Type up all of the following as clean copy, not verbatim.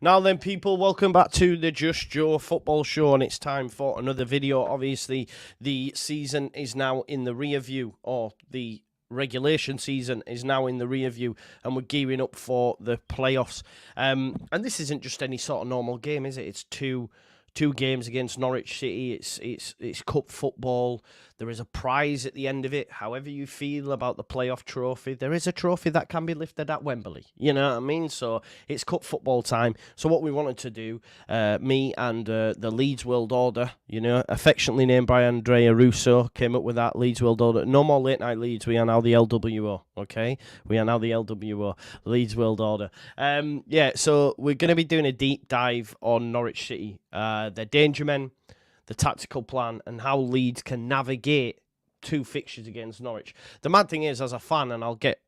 Now then, people, welcome back to the Just Joe Football Show, and it's time for another video. Obviously, the season is now in the rear view, or the regulation season is now in the rear view, and we're gearing up for the playoffs. And this isn't just any sort of normal game, is it? It's two games against Norwich City. It's cup football. There is a prize at the end of it. However you feel about the playoff trophy, there is a trophy that can be lifted at Wembley. You know what I mean? So it's cup football time. So what we wanted to do, me and the Leeds World Order, affectionately named by Andrea Russo, came up with that Leeds World Order. No more late night Leeds. We are now the LWO. Okay, we are now the LWO, Leeds World Order. So we're going to be doing a deep dive on Norwich City, their danger men, the tactical plan, and how Leeds can navigate two fixtures against Norwich. The mad thing is, as a fan, and I'll get,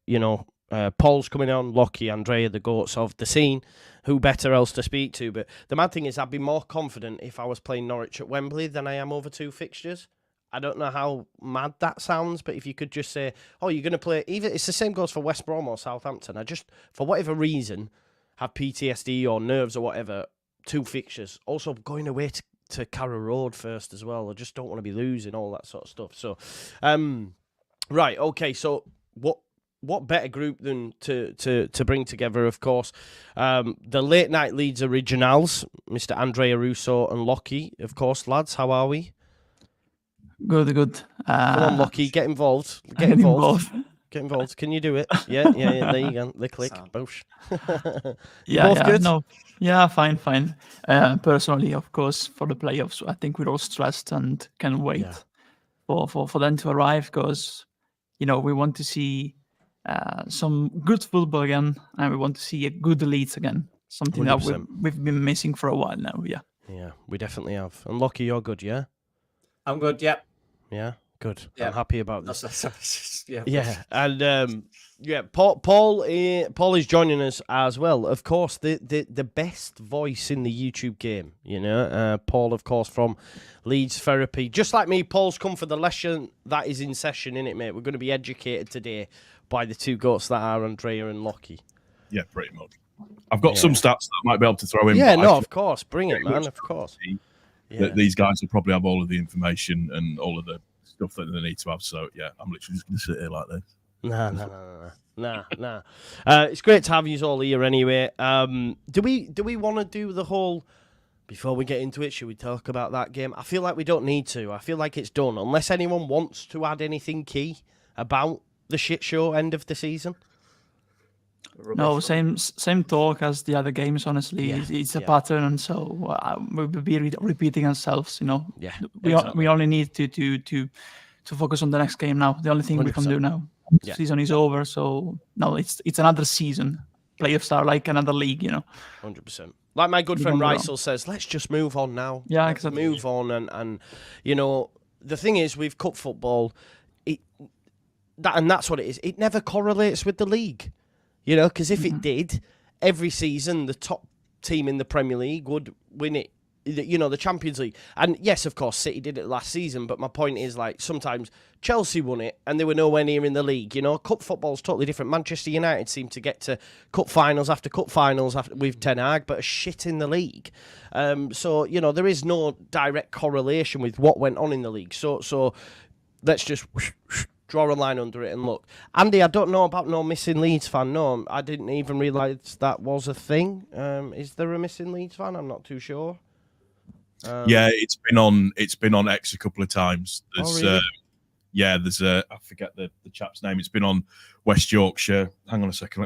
Paul's coming on, Lockie, Andrea, the goats of the scene, who better else to speak to, but the mad thing is I'd be more confident if I was playing Norwich at Wembley than I am over two fixtures. I don't know how mad that sounds, but if you could just say, oh, you're going to play, even it's the same goes for West Brom or Southampton. I just, for whatever reason, have PTSD or nerves or whatever, two fixtures. Also, going away to Carrow Road first as well. I just don't want to be losing all that sort of stuff. So, right, okay. So, what better group than to bring together? Of course, the late night Leeds originals, Mr. Andrea Russo and Lockie. Of course, lads, how are we? Good. Come on, Lockie, get involved. Get involved. Get involved. Can you do it? Yeah. There you go. The click. Boosh. Yeah. Good? No. Yeah, fine. Personally, of course, for the playoffs, I think we're all stressed and can wait for them to arrive because, we want to see some good football again, and we want to see a good Leeds again. Something 100%. That we've been missing for a while now. Yeah. Yeah, we definitely have. And Lockie, you're good, yeah? I'm good. Yep. Yeah. Good. Yeah. I'm happy about this. Yeah. And Paul is joining us as well. Of course, the best voice in the YouTube game. Paul, of course, from Leeds Therapy. Just like me, Paul's come for the lesson that is in session, innit, mate? We're going to be educated today by the two goats that are Andrea and Lockie. Yeah, pretty much. I've got some stats that I might be able to throw in. Yeah, no, of course. Bring it, man. Of course. That these guys will probably have all of the information and all of the stuff that they need to have. So, yeah, I'm literally just going to sit here like this. Nah. It's great to have you all here anyway. Do we want to do the whole... Before we get into it, should we talk about that game? I feel like we don't need to. I feel like it's done. Unless anyone wants to add anything key about the shit show end of the season. No, same talk as the other games. Honestly, it's a pattern, and so we'll be repeating ourselves. Yeah, we only need to focus on the next game now. The only thing 100%. We can do now. The season is over, so no, it's another season. Playoffs are like another league, 100%. Like my good friend Rysel says, let's just move on now. Yeah, exactly. Move on, and the thing is with cup football, that's what it is. It never correlates with the league. Because if it did, every season the top team in the Premier League would win it. The Champions League. And yes, of course, City did it last season, but my point is, like, sometimes Chelsea won it and they were nowhere near in the league. Cup football's totally different. Manchester United seem to get to cup finals after with Ten Hag, but are shit in the league. So, there is no direct correlation with what went on in the league. So let's just... draw a line under it and look. Andy, I don't know about no missing Leeds fan. No, I didn't even realise that was a thing. Is there a missing Leeds fan? I'm not too sure. Yeah, it's been on X a couple of times. There's really? There's I forget the chap's name. It's been on West Yorkshire. Hang on a second,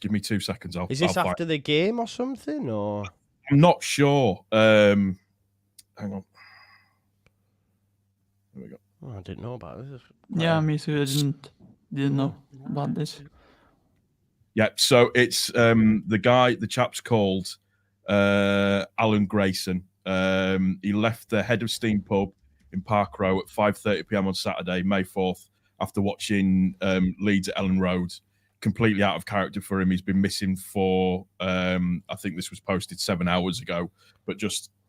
give me 2 seconds. Is this after the game or something, or? I'm not sure. Hang on. There we go. Oh, I didn't know about this. Yeah, me too. I didn't know about this. Yeah, so it's the chap's called Alan Grayson. He left the Head of Steam pub in Park Row at 5:30 p.m. on Saturday, May 4th, after watching Leeds at Ellen Road. Completely out of character for him. He's been missing for I think this was posted 7 hours ago. But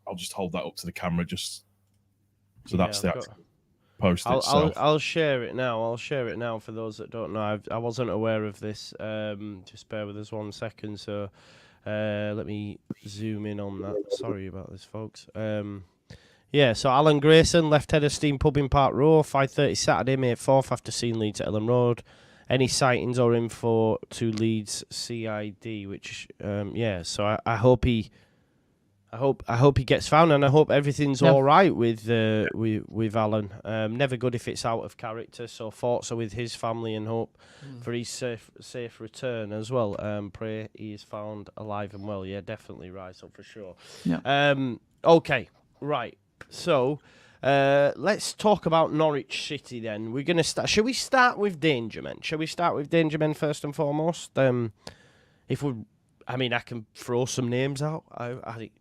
I'll just hold that up to the camera so that's the actual post itself. I'll share it now. For those that don't know. I wasn't aware of this. Just bear with us 1 second. So Let me zoom in on that. Sorry about this, folks. Yeah, so Alan Grayson, left head of Steam Pub in Park Row, 5:30 Saturday, May 4th, after seeing Leeds at Ellen Road. Any sightings or info to Leeds CID, which, so I hope he gets found, and I hope everything's all right with Alan. Never good if it's out of character, so thoughts are with his family and hope for his safe return as well. Pray he is found alive and well. Yeah, definitely rise up for sure. Yeah. Okay, right. So let's talk about Norwich City then. We're going to start. Shall we start with Danger Men? Shall we start with Danger Men first and foremost? I can throw some names out. I think,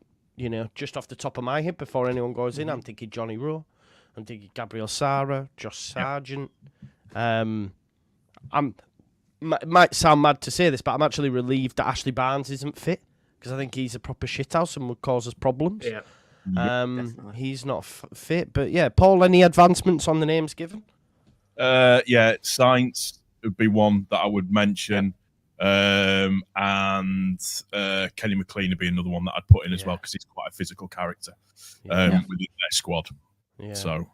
just off the top of my head before anyone goes in, I'm thinking Johnny Rowe. I'm thinking Gabriel Sara, Josh Sargent. Might sound mad to say this, but I'm actually relieved that Ashley Barnes isn't fit, because I think he's a proper shithouse and would cause us problems. Yeah. He's not fit, but yeah, Paul, any advancements on the names given? Science would be one that I would mention, and Kenny McLean would be another one that I'd put in as well, because he's quite a physical character within their squad. Yeah. So.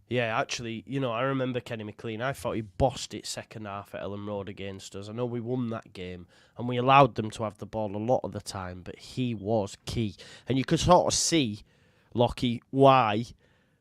Yeah, actually, I remember Kenny McLean. I thought he bossed it second half at Ellen Road against us. I know we won that game, and we allowed them to have the ball a lot of the time, but he was key. And you could sort of see, Lockie, why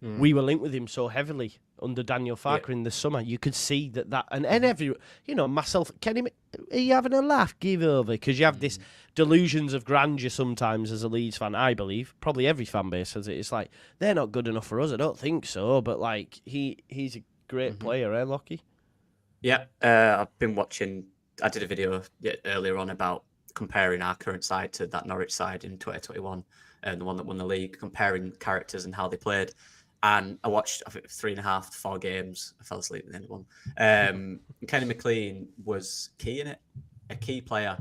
we were linked with him so heavily under Daniel Farker in the summer. You could see that and every, myself, Kenny, are you having a laugh? Give over, because you have this delusions of grandeur sometimes as a Leeds fan, I believe. Probably every fan base has it. It's like, they're not good enough for us. I don't think so, but like he's a great player, eh, Lockie? Yeah, I've been watching. I did a video earlier on about comparing our current side to that Norwich side in 2021, and the one that won the league, comparing characters and how they played. And I watched, I think, 3.5 to 4 games. I fell asleep at the end of one. Kenny McLean was key in it, a key player.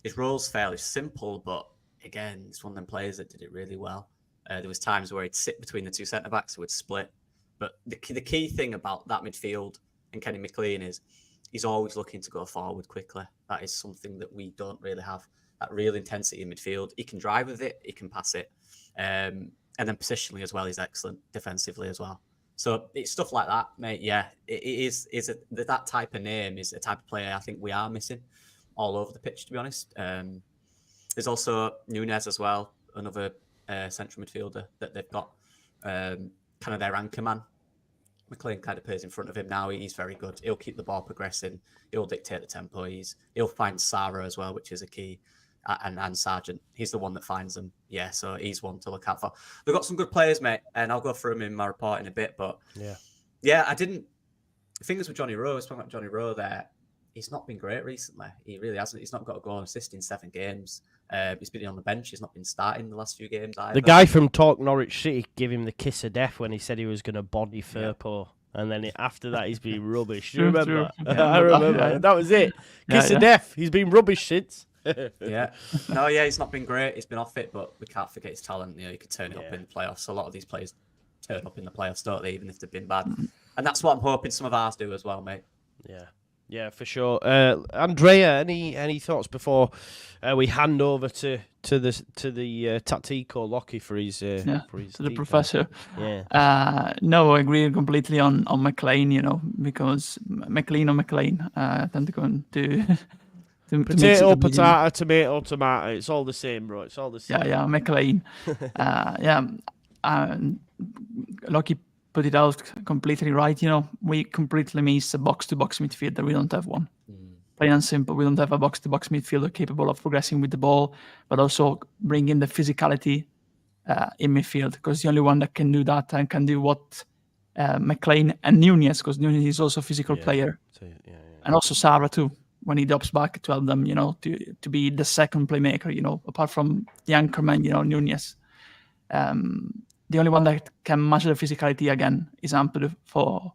His role's fairly simple, but again, it's one of them players that did it really well. There was times where he'd sit between the two centre-backs, who would split. But the key thing about that midfield and Kenny McLean is he's always looking to go forward quickly. That is something that we don't really have, that real intensity in midfield. He can drive with it, he can pass it. And then positionally as well, he's excellent defensively as well. So it's stuff like that, mate. Yeah, it is that type of name is a type of player I think we are missing all over the pitch, to be honest. There's also Nunez as well, another central midfielder that they've got, kind of their anchor man. McLean kind of plays in front of him now. He's very good. He'll keep the ball progressing. He'll dictate the tempo. He'll find Sara as well, which is a key. And Sargent, he's the one that finds them. Yeah, so he's one to look out for. They've got some good players, mate, and I'll go through them in my report in a bit. But I didn't. Fingers with Johnny Rowe. I was talking about Johnny Rowe there. He's not been great recently. He really hasn't. He's not got a goal and assist in 7 games. He's been on the bench. He's not been starting the last few games either. The guy from Talk Norwich City gave him the kiss of death when he said he was going to body Firpo. And then after that, he's been rubbish. Do you remember? Yeah, I remember. Yeah. That was it. Kiss of death. He's been rubbish since. He's not been great. He's been off it, but we can't forget his talent. He could turn it up in the playoffs. A lot of these players turn up in the playoffs, don't they? Even if they've been bad, and that's what I'm hoping some of ours do as well, mate. Yeah, for sure. Andrea, any thoughts before we hand over to the Tactico Lockie for his to the feedback. professor? Yeah. No, I agree completely on McLean. Because McLean I tend to go into. Potato, potato, tomato, tomato. It's all the same, bro. It's all the same. Yeah, McLean. Lockie put it out completely right. We completely miss a box-to-box midfielder. We don't have one. Plain and simple. We don't have a box-to-box midfielder capable of progressing with the ball, but also bringing the physicality in midfield. Because the only one that can do that and can do what McLean and Nunez, because Nunez is also a physical player, and also Sara too. When he drops back to help them, to be the second playmaker, apart from the anchorman, Nunez. The only one that can match the physicality again is Ampadu for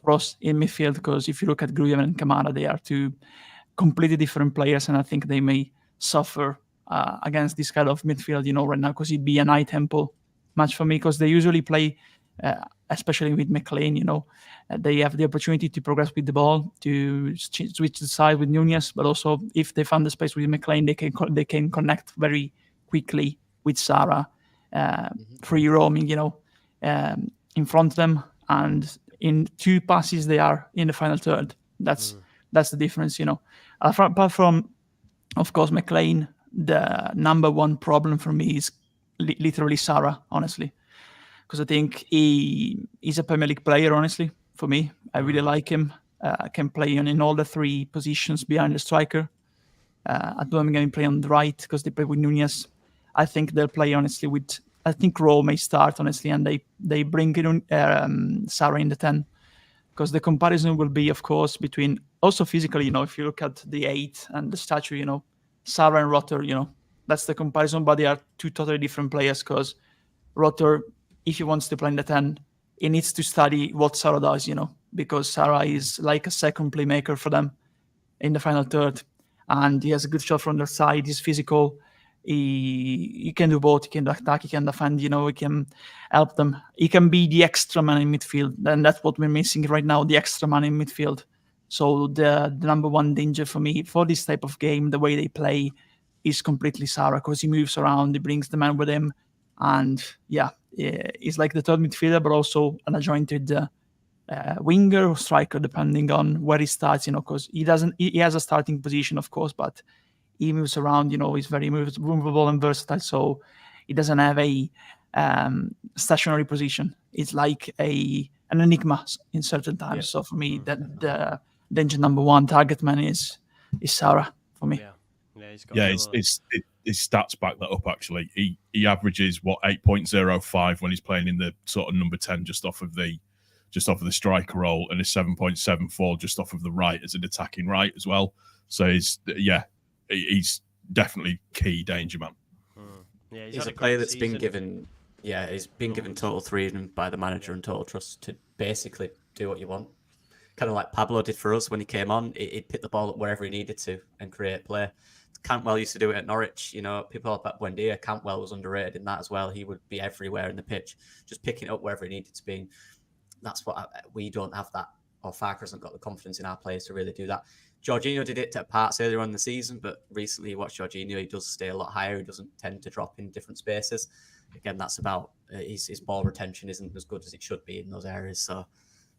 us in midfield, because if you look at Gruyev and Kamara, they are 2 completely different players, and I think they may suffer against this kind of midfield, right now, because it'd be an high tempo match for me, because they usually play especially with McLean. They have the opportunity to progress with the ball, to switch the side with Nunez, but also if they find the space with McLean, they can connect very quickly with Sarah, free roaming, in front of them, and in 2 passes they are in the final third. That's the difference. Apart from, of course, McLean, the number one problem for me is literally Sarah, honestly, because I think he's a Premier League player, honestly, for me. I really like him. Can play in all the 3 positions behind the striker. At Birmingham, he play on the right because they play with Nunez. I think they'll play, honestly, I think Rowe may start, honestly, and they bring in Sarah in the 10. Because the comparison will be, of course, between also physically, if you look at the 8 and the stature, Sarah and Rotter, that's the comparison, but they are 2 totally different players. Because Rotter, if he wants to play in the 10, he needs to study what Sarah does, because Sarah is like a second playmaker for them in the final third. And he has a good shot from the side, he's physical. He can do both. He can attack, he can defend, he can help them. He can be the extra man in midfield, and that's what we're missing right now, the extra man in midfield. So the number one danger for me for this type of game, the way they play, is completely Sarah, because he moves around, he brings the man with him, and he's like the third midfielder, but also an adjointed winger or striker, depending on where he starts, because he has a starting position, of course, but he moves around, he's very movable and versatile, so he doesn't have a stationary position. It's like an enigma in certain times. Yeah. So for me, the danger number one target man is Sarah for me. His stats back that up. Actually, he averages 8.05 when he's playing in the sort of number 10, just off of the striker role, and is 7.74 just off of the right as an attacking right as well. So he's definitely key danger man. Yeah, he's a player that's been given. Yeah, he's been given total freedom by the manager and total trust to basically do what you want. Kind of like Pablo did for us when he came on. He'd pick the ball up wherever he needed to and create play. Cantwell used to do it at Norwich. People about Buendia. Cantwell was underrated in that as well. He would be everywhere in the pitch, just picking it up wherever he needed to be. That's what we don't have that, or Farke hasn't got the confidence in our players to really do that. Jorginho did it at parts earlier on in the season, but recently you watch Jorginho, he does stay a lot higher. He doesn't tend to drop in different spaces. Again, that's about his ball retention isn't as good as it should be in those areas. So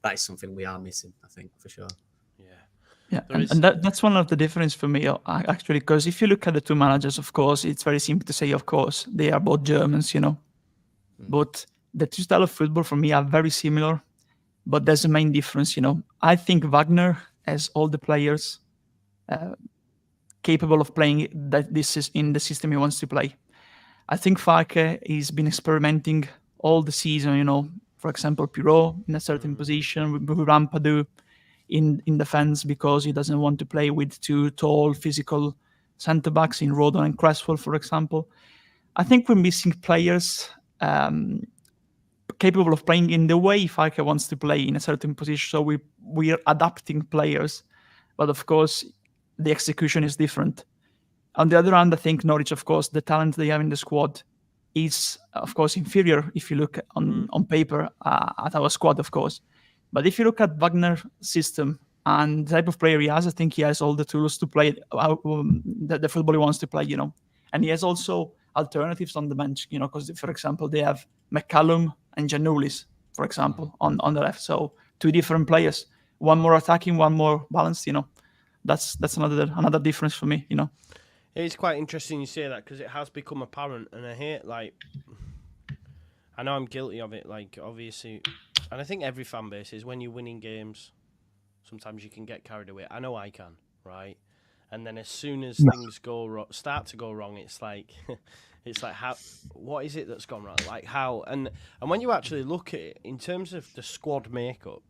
that is something we are missing, I think, for sure. Yeah, and that's one of the difference for me, actually, because if you look at the 2 managers, of course, it's very simple to say, of course, they are both Germans, But the 2 styles of football for me are very similar, but there's a main difference, I think Wagner has all the players capable of playing that this is in the system he wants to play. I think Farke has been experimenting all the season, for example, Pirot in a certain position, with Rampadou in defense, because he doesn't want to play with 2 tall physical centre-backs in Rodon and Cresswell, for example. I think we're missing players capable of playing in the way Farke wants to play in a certain position. So we are adapting players, but of course the execution is different. On the other hand, I think Norwich, of course, the talent they have in the squad is, of course, inferior if you look on paper at our squad, of course. But if you look at Wagner's system and the type of player he has, I think he has all the tools to play the football he wants to play, And he has also alternatives on the bench, because, for example, they have McCallum and Giannoulis, for example, on the left. So 2 different players, one more attacking, one more balanced, That's another difference for me, It's quite interesting you say that, because it has become apparent, and I know I'm guilty of it, obviously, and I think every fan base is, when you're winning games, sometimes you can get carried away. I know I can, right? And then as soon as things start to go wrong, it's like, what is it that's gone wrong? Like how, and when you actually look at it in terms of the squad makeup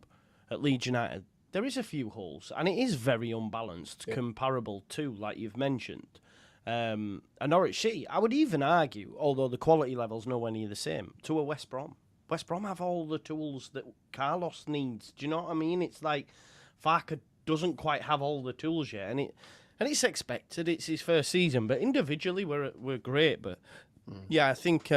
at Leeds United, there is a few holes, and it is very unbalanced, comparable to, like you've mentioned, a Norwich City. I would even argue, although the quality level's nowhere near the same, to a West Brom. West Brom have all the tools that Carlos needs. Do you know what I mean? It's like Farke doesn't quite have all the tools yet, and it's expected. It's his first season, but individually we're great. But yeah, I think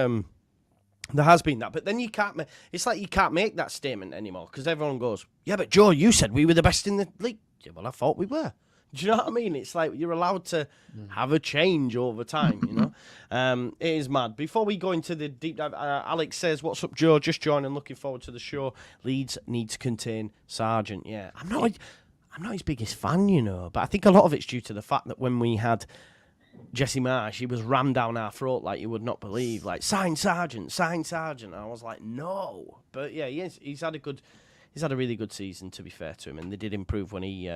There has been that, but then you can't. It's like you can't make that statement anymore because everyone goes, "Yeah, but Joe, you said we were the best in the league." Yeah, well, I thought we were. Do you know what I mean? It's like you're allowed to have a change over time. It is mad. Before we go into the deep dive, Alex says, "What's up, Joe? Just joining. Looking forward to the show. Leeds need to contain Sargent." Yeah, I'm not his biggest fan, but I think a lot of it's due to the fact that when we had Jesse Marsh, he was rammed down our throat like you would not believe. Like, sign Sargent, sign Sargent. And I was like, no. But yeah, he's had a really good season, to be fair to him, and they did improve when he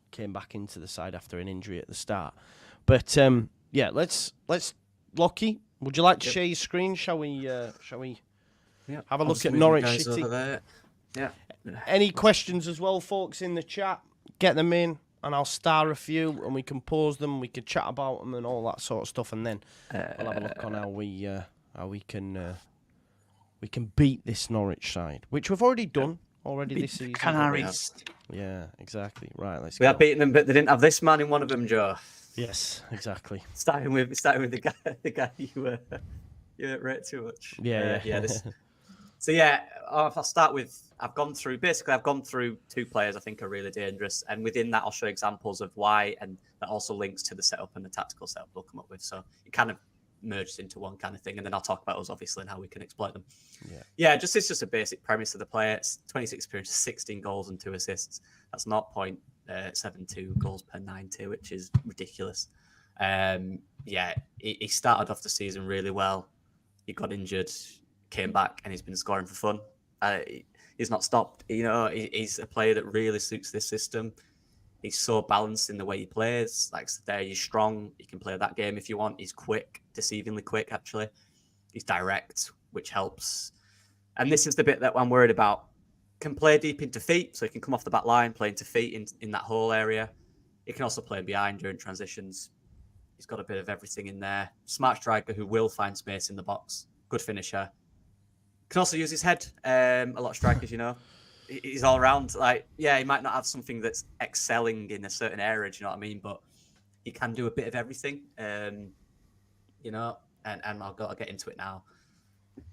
came back into the side after an injury at the start. But yeah, let's Lockie, would you like to share your screen? Shall we have a look at Norwich City? Yeah. Any questions as well, folks, in the chat? Get them in. And I'll star a few, and we can pause them. We can chat about them and all that sort of stuff, and then we'll have a look on how we can beat this Norwich side, which we've already done this season. Canaries. Yeah, exactly. Right, let's. We have beaten them, but they didn't have this man in one of them, Joe. Yes, exactly. Starting with the guy you rate too much. Yeah. So yeah, if I'll start with, I've gone through two players I think are really dangerous, and within that I'll show examples of why, and that also links to the setup and the tactical setup we'll come up with. So it kind of merged into one kind of thing, and then I'll talk about us obviously and how we can exploit them. It's just a basic premise of the player. It's 26 appearances, 16 goals and 2 assists. That's 0.72 goals per 90, which is ridiculous. He started off the season really well. He got injured, came back, and he's been scoring for fun. He's not stopped. He's a player that really suits this system. He's so balanced in the way he plays. Like there, he's strong. He can play that game if you want. He's quick, deceivingly quick, actually. He's direct, which helps. And this is the bit that I'm worried about. Can play deep into feet, so he can come off the back line, play into feet in that whole area. He can also play behind during transitions. He's got a bit of everything in there. Smart striker who will find space in the box. Good finisher. Can also use his head. A lot of strikers, he's all around. Like, yeah, he might not have something that's excelling in a certain area, do you know what I mean? But he can do a bit of everything, and I'll get into it now.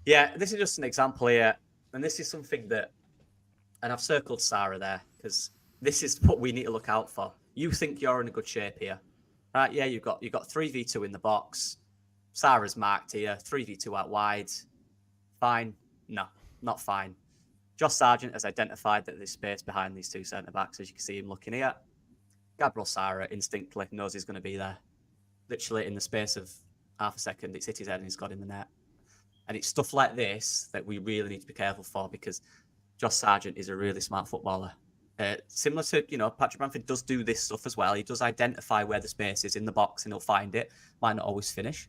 Yeah, this is just an example here, and this is something that, and I've circled Sarah there because this is what we need to look out for. You think you're in a good shape here, right? Yeah, you've got 3v2 in the box. Sarah's marked here, 3v2 out wide. Fine. No, not fine. Josh Sargent has identified that there's space behind these two centre-backs, as you can see him looking here. Gabriel Sara instinctively knows he's going to be there. Literally in the space of half a second, it's hit his head and he's got in the net. And it's stuff like this that we really need to be careful for, because Josh Sargent is a really smart footballer. Similar to, Patrick Bamford does do this stuff as well. He does identify where the space is in the box and he'll find it. Might not always finish.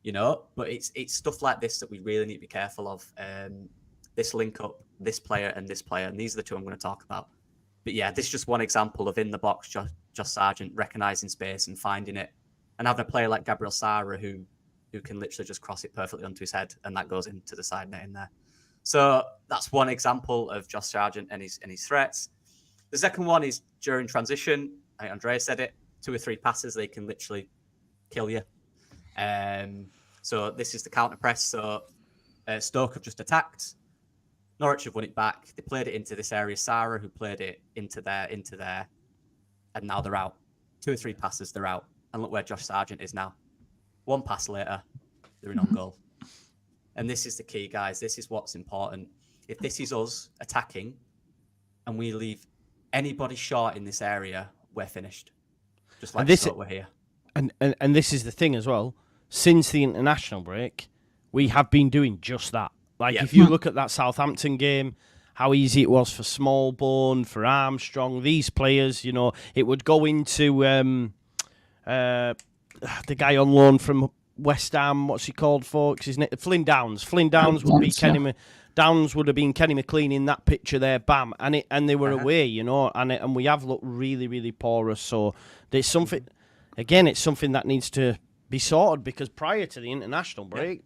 But it's stuff like this that we really need to be careful of. This link up, this player, and these are the two I'm going to talk about. But yeah, this is just one example of in the box, Josh Sargent recognizing space and finding it, and having a player like Gabriel Sara who can literally just cross it perfectly onto his head, and that goes into the side net in there. So that's one example of Josh Sargent and his threats. The second one is during transition. I think Andrea said it. 2 or 3 passes, they can literally kill you. So this is the counter press. So Stoke have just attacked. Norwich have won it back. They played it into this area. Sarah, who played it into there, and now they're out. 2 or 3 passes, they're out. And look where Josh Sargent is now. 1 pass later, they're in on goal. And this is the key, guys. This is what's important. If this is us attacking, and we leave anybody short in this area, we're finished. Just like Stoke were here. And this is the thing as well. Since the international break, we have been doing just that. Like, if you look at that Southampton game, how easy it was for Smallbone, for Armstrong, these players, it would go into the guy on loan from West Ham, what's he called, folks? His name, Flynn Downs. Flynn Downs would be Kenny. Downs would have been Kenny McLean in that picture there, bam, and they were away, and we have looked really, really porous. So there's something. Again, it's something that needs to be sorted, because prior to the international break,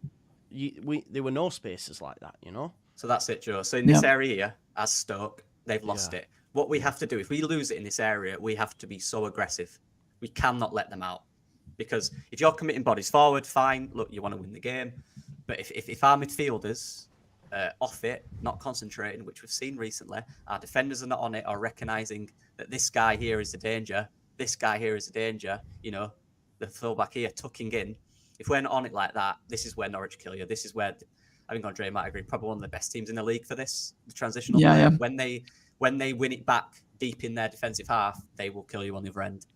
there were no spaces like that, So that's it, Joe. So in this area here, as Stoke, they've lost it. What we have to do, if we lose it in this area, we have to be so aggressive. We cannot let them out. Because if you're committing bodies forward, fine. Look, you want to win the game. But if our midfielders off it, not concentrating, which we've seen recently, our defenders are not on it or recognising that this guy here is a danger, this guy here is a danger, you know, the fullback here tucking in. If we're not on it like that, this is where Norwich kill you. This is where, I think Andre might agree, probably one of the best teams in the league for this, the transitional play. Yeah. When they win it back deep in their defensive half, they will kill you on the other end.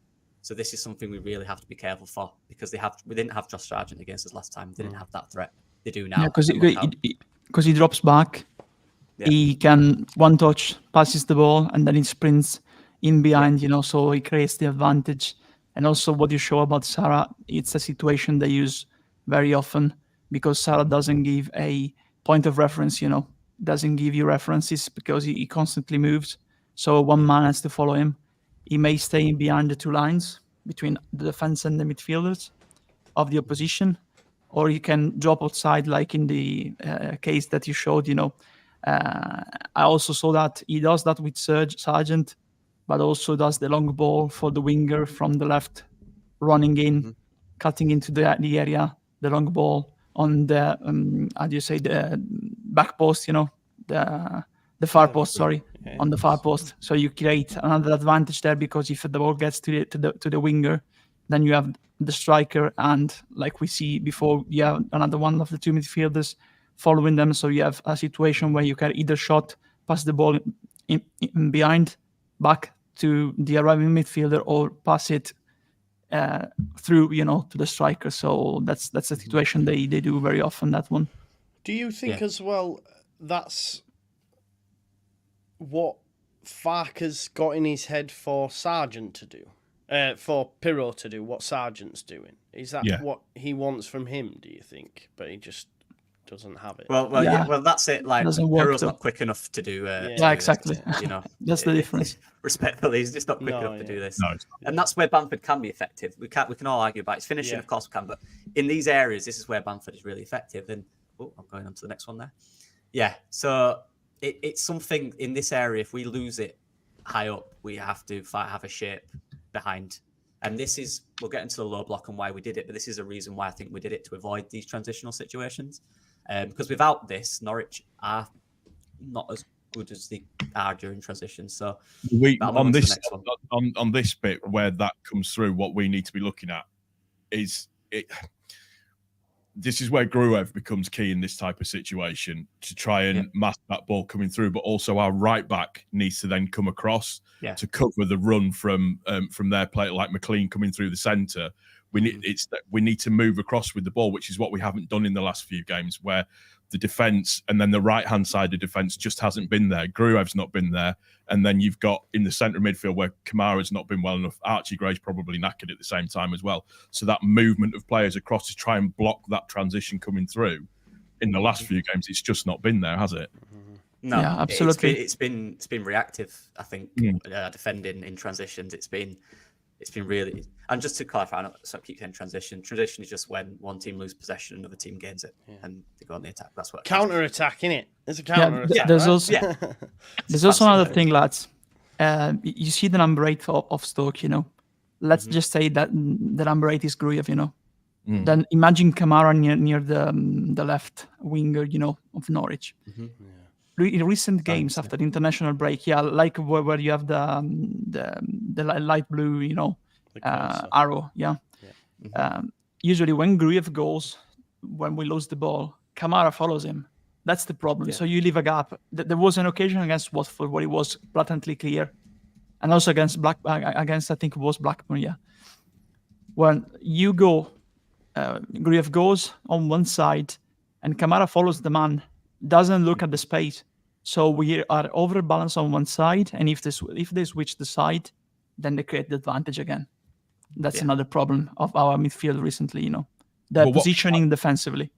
So this is something we really have to be careful for, because we didn't have Josh Sargent against us last time. They didn't have that threat. They do now. Yeah, because he drops back. Yeah. He can one touch, passes the ball, and then he sprints in behind, you know, so he creates the advantage. And also what you show about Sarah, it's a situation they use very often, because Sarah doesn't give a point of reference, you know, doesn't give you references, because he constantly moves. So one man has to follow him. He may stay behind the two lines between the defense and the midfielders of the opposition, or you can drop outside, like in the case that you showed, you know. I also saw that he does that with Sargent, but also does the long ball for the winger from the left, running in, cutting into the area, the long ball on the, how do you say, the back post, you know, the far post, on the far post. So you create another advantage there, because if the ball gets to the winger, then you have the striker, and like we see before, you have another one of the two midfielders following them. So you have a situation where you can either pass the ball in behind, back to the arriving midfielder, or pass it through, you know, to the striker. So that's a situation they do very often, that one. Do you think as well that's what Farke's got in his head for Sargent to do? For Pirro to do what Sargent's doing? Is that what he wants from him, do you think? But he just doesn't have it. Well, that's it. Like, Pirro's not quick enough to do. Exactly. You know, that's the difference. Respectfully, he's just not quick enough to do this. No, and that's where Bamford can be effective. We can all argue about his finishing, of course we can, but in these areas, this is where Bamford is really effective. And I'm going on to the next one there. Yeah, so it's something in this area. If we lose it high up, we have to have a shape behind. And this is, we'll get into the low block and why we did it, but this is a reason why I think we did it, to avoid these transitional situations. Because without this, Norwich are not as good as they are during transition. So on this bit where that comes through, what we need to be looking at is it. This is where Gruev becomes key in this type of situation, to try and mask that ball coming through, but also our right back needs to then come across to cover the run from their player, like McLean coming through the centre. We need to move across with the ball, which is what we haven't done in the last few games, where the defence and then the right-hand side of defence just hasn't been there. Gruev's not been there. And then you've got in the centre of midfield where Kamara's not been well enough. Archie Gray's probably knackered at the same time as well. So that movement of players across to try and block that transition coming through, in the last few games, it's just not been there, has it? No, absolutely. It's been reactive, I think, defending in transitions. It's been really, and just to clarify, so I keep saying transition. Transition is just when one team loses possession, another team gains it, and they go on the attack. That's what counter-attack, innit? It's a counter-attack. There's also another thing, lads. You see the number 8 of Stoke, you know. Let's just say that the number 8 is Gruev, you know. Then imagine Kamara near the left winger, you know, of Norwich. In recent games after the international break, like where you have the light blue, you know, arrow, usually when Gruev goes, when we lose the ball, Kamara follows him. That's the problem. So you leave a gap. There was an occasion against Watford where it was blatantly clear, and also against I think it was Blackburn, when you go, Gruev goes on one side, and Kamara follows the man. Doesn't look at the space, so we are overbalanced on one side, and if they switch the side, then they create the advantage again. That's another problem of our midfield recently, you know, the positioning defensively.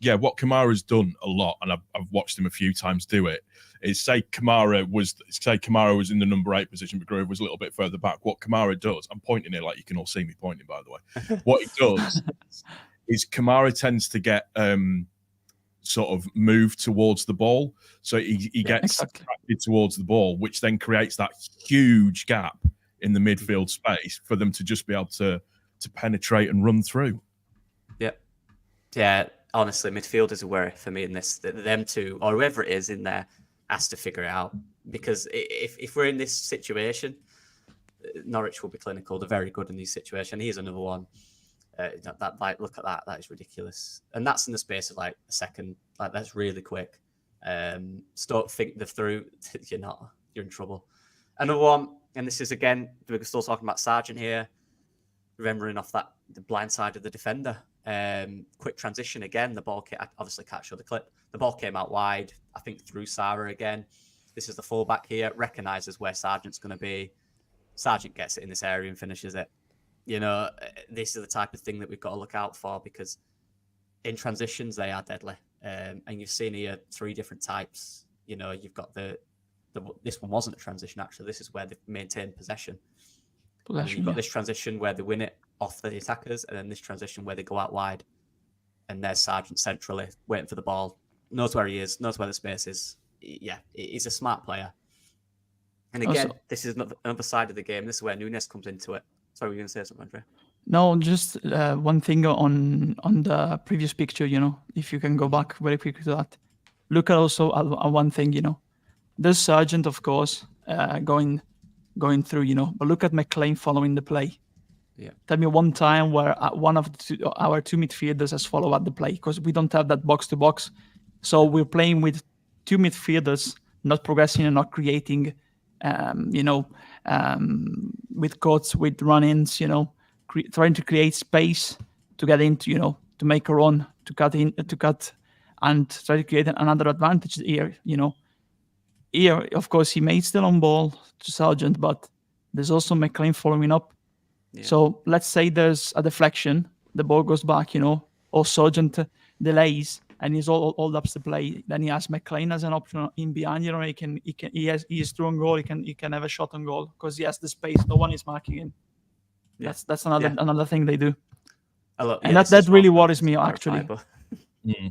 Yeah, what Kamara's done a lot, and I've watched him a few times do it, is say Kamara was in the number 8 position, but Gruev was a little bit further back. What Kamara does, I'm pointing here like you can all see me pointing, by the way. What he does is Kamara tends to get sort of move towards the ball. So he gets attracted towards the ball, which then creates that huge gap in the midfield space for them to just be able to penetrate and run through. Yeah. honestly, midfielders are worry for me in this. Them two, or whoever it is in there, has to figure it out. Because if we're in this situation, Norwich will be clinical. They're very good in these situations. Here's another one. Look at that. That is ridiculous. And that's in the space of like a second. Like, that's really quick. Don't think they're through. You're in trouble. Another one, and this is again, we're still talking about Sargent here. Remembering off the blind side of the defender. Quick transition again. The ball obviously can't show the clip. The ball came out wide. I think through Sarah again. This is the fullback here. Recognises where Sargent's going to be. Sargent gets it in this area and finishes it. This is the type of thing that we've got to look out for, because in transitions they are deadly. And you've seen here 3 different types. You've got this one wasn't a transition actually. This is where they've maintained possession. You've got this transition where they win it off the attackers, and then this transition where they go out wide. And there's Sargent centrally waiting for the ball. Knows where he is. Knows where the space is. Yeah, he's a smart player. And again, this is another side of the game. This is where Nunes comes into it. Sorry, were you going to say something, Andre? No, just one thing on the previous picture, if you can go back very quickly to that. Look at also at one thing, There's Sargent, of course, going through, but look at McLean following the play. Yeah. Tell me one time where one of our 2 midfielders has followed up the play, because we don't have that box-to-box. So we're playing with 2 midfielders, not progressing and not creating, with cuts, with run-ins, trying to create space to get into, to make a run, to cut, and try to create another advantage here, Here, of course, he made still on ball to Sargent, but there's also McLean following up. Yeah. So let's say there's a deflection, the ball goes back, or Sargent delays and he's all up to play. Then he has McLean as an option in behind. He is through on goal. He can have a shot on goal because he has the space. No one is marking him. Yeah. That's another thing they do. And that really worries me actually.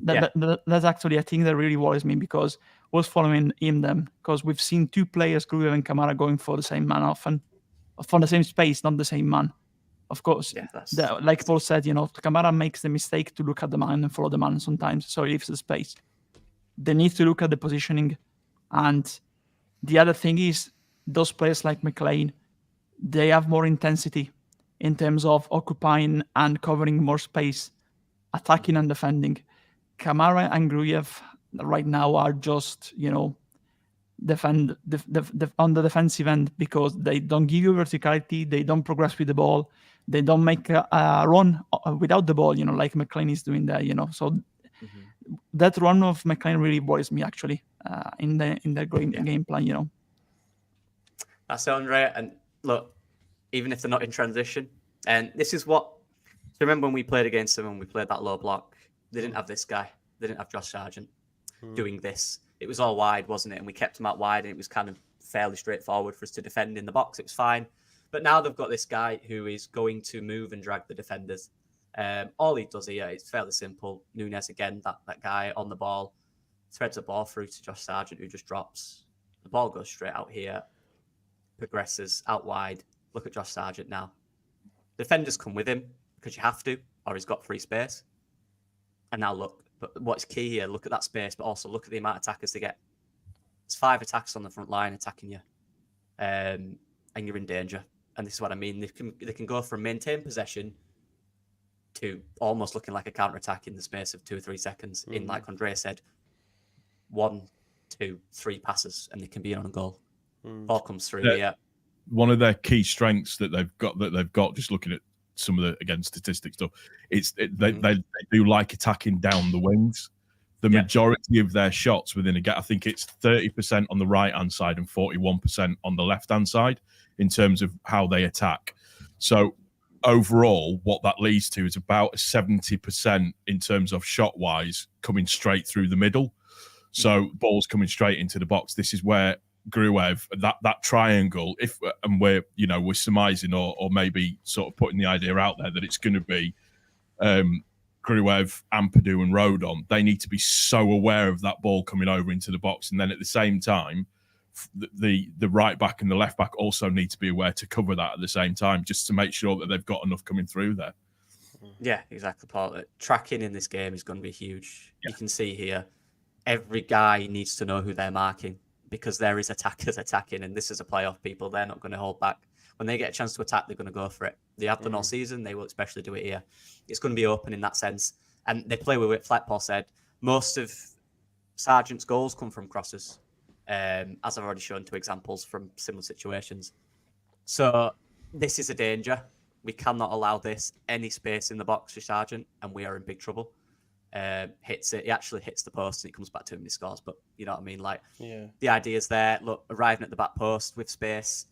That's actually a thing that really worries me, because was following him then, because we've seen 2 players, Gruev and Kamara, going for the same man often, for the same space, not the same man. Of course, like Paul said, Kamara makes the mistake to look at the man and follow the man sometimes, so he leaves the space. They need to look at the positioning. And the other thing is, those players like McLean, they have more intensity in terms of occupying and covering more space, attacking and defending. Kamara and Gruev right now are just, defend on the defensive end, because they don't give you verticality, they don't progress with the ball, they don't make a run without the ball, like McLean is doing there, So that run of McLean really worries me actually in the game plan, That's it, Andre. And look, even if they're not in transition, and this is what. So remember when we played against them and we played that low block, they didn't have this guy. They didn't have Josh Sargent doing this. It was all wide, wasn't it? And we kept them out wide, and it was kind of fairly straightforward for us to defend in the box. It was fine. But now they've got this guy who is going to move and drag the defenders. All he does here is fairly simple. Nunes, again, that guy on the ball, threads the ball through to Josh Sargent, who just drops. The ball goes straight out here, progresses out wide. Look at Josh Sargent now. Defenders come with him because you have to, or he's got free space. And now look, but what's key here, look at that space, but also look at the amount of attackers they get. It's 5 attacks on the front line attacking you. And you're in danger. And this is what I mean. They can go from maintain possession to almost looking like a counter-attack in the space of 2 or 3 seconds. In, like Andre said, 1, 2, 3 passes, and they can be on a goal. Ball comes through here. One of their key strengths that they've got, just looking at some of the, again, statistic stuff, they do like attacking down the wings. The majority of their shots within a game, I think it's 30% on the right-hand side and 41% on the left-hand side in terms of how they attack. So overall, what that leads to is about 70% in terms of shot-wise coming straight through the middle. So balls coming straight into the box. This is where Gruev, that triangle, and we're surmising or maybe sort of putting the idea out there that it's going to be Gruev, Ampadu and Rodon, they need to be so aware of that ball coming over into the box. And then at the same time, the right back and the left back also need to be aware to cover that at the same time, just to make sure that they've got enough coming through there. Yeah, exactly, Paul. Tracking in this game is going to be huge. You can see here, every guy needs to know who they're marking because there is attackers attacking, and this is a playoff. People, they're not going to hold back. When they get a chance to attack, they're going to go for it. They have done all season. They will especially do it here. It's going to be open in that sense, and they play with it. Like Paul said, most of Sargent's goals come from crosses, as I've already shown 2 examples from similar situations. So this is a danger. We cannot allow this any space in the box for Sargent, and we are in big trouble. Hits it. He actually hits the post, and it comes back to him and he scores. But you know what I mean? Like, the idea's there. Look, arriving at the back post with space.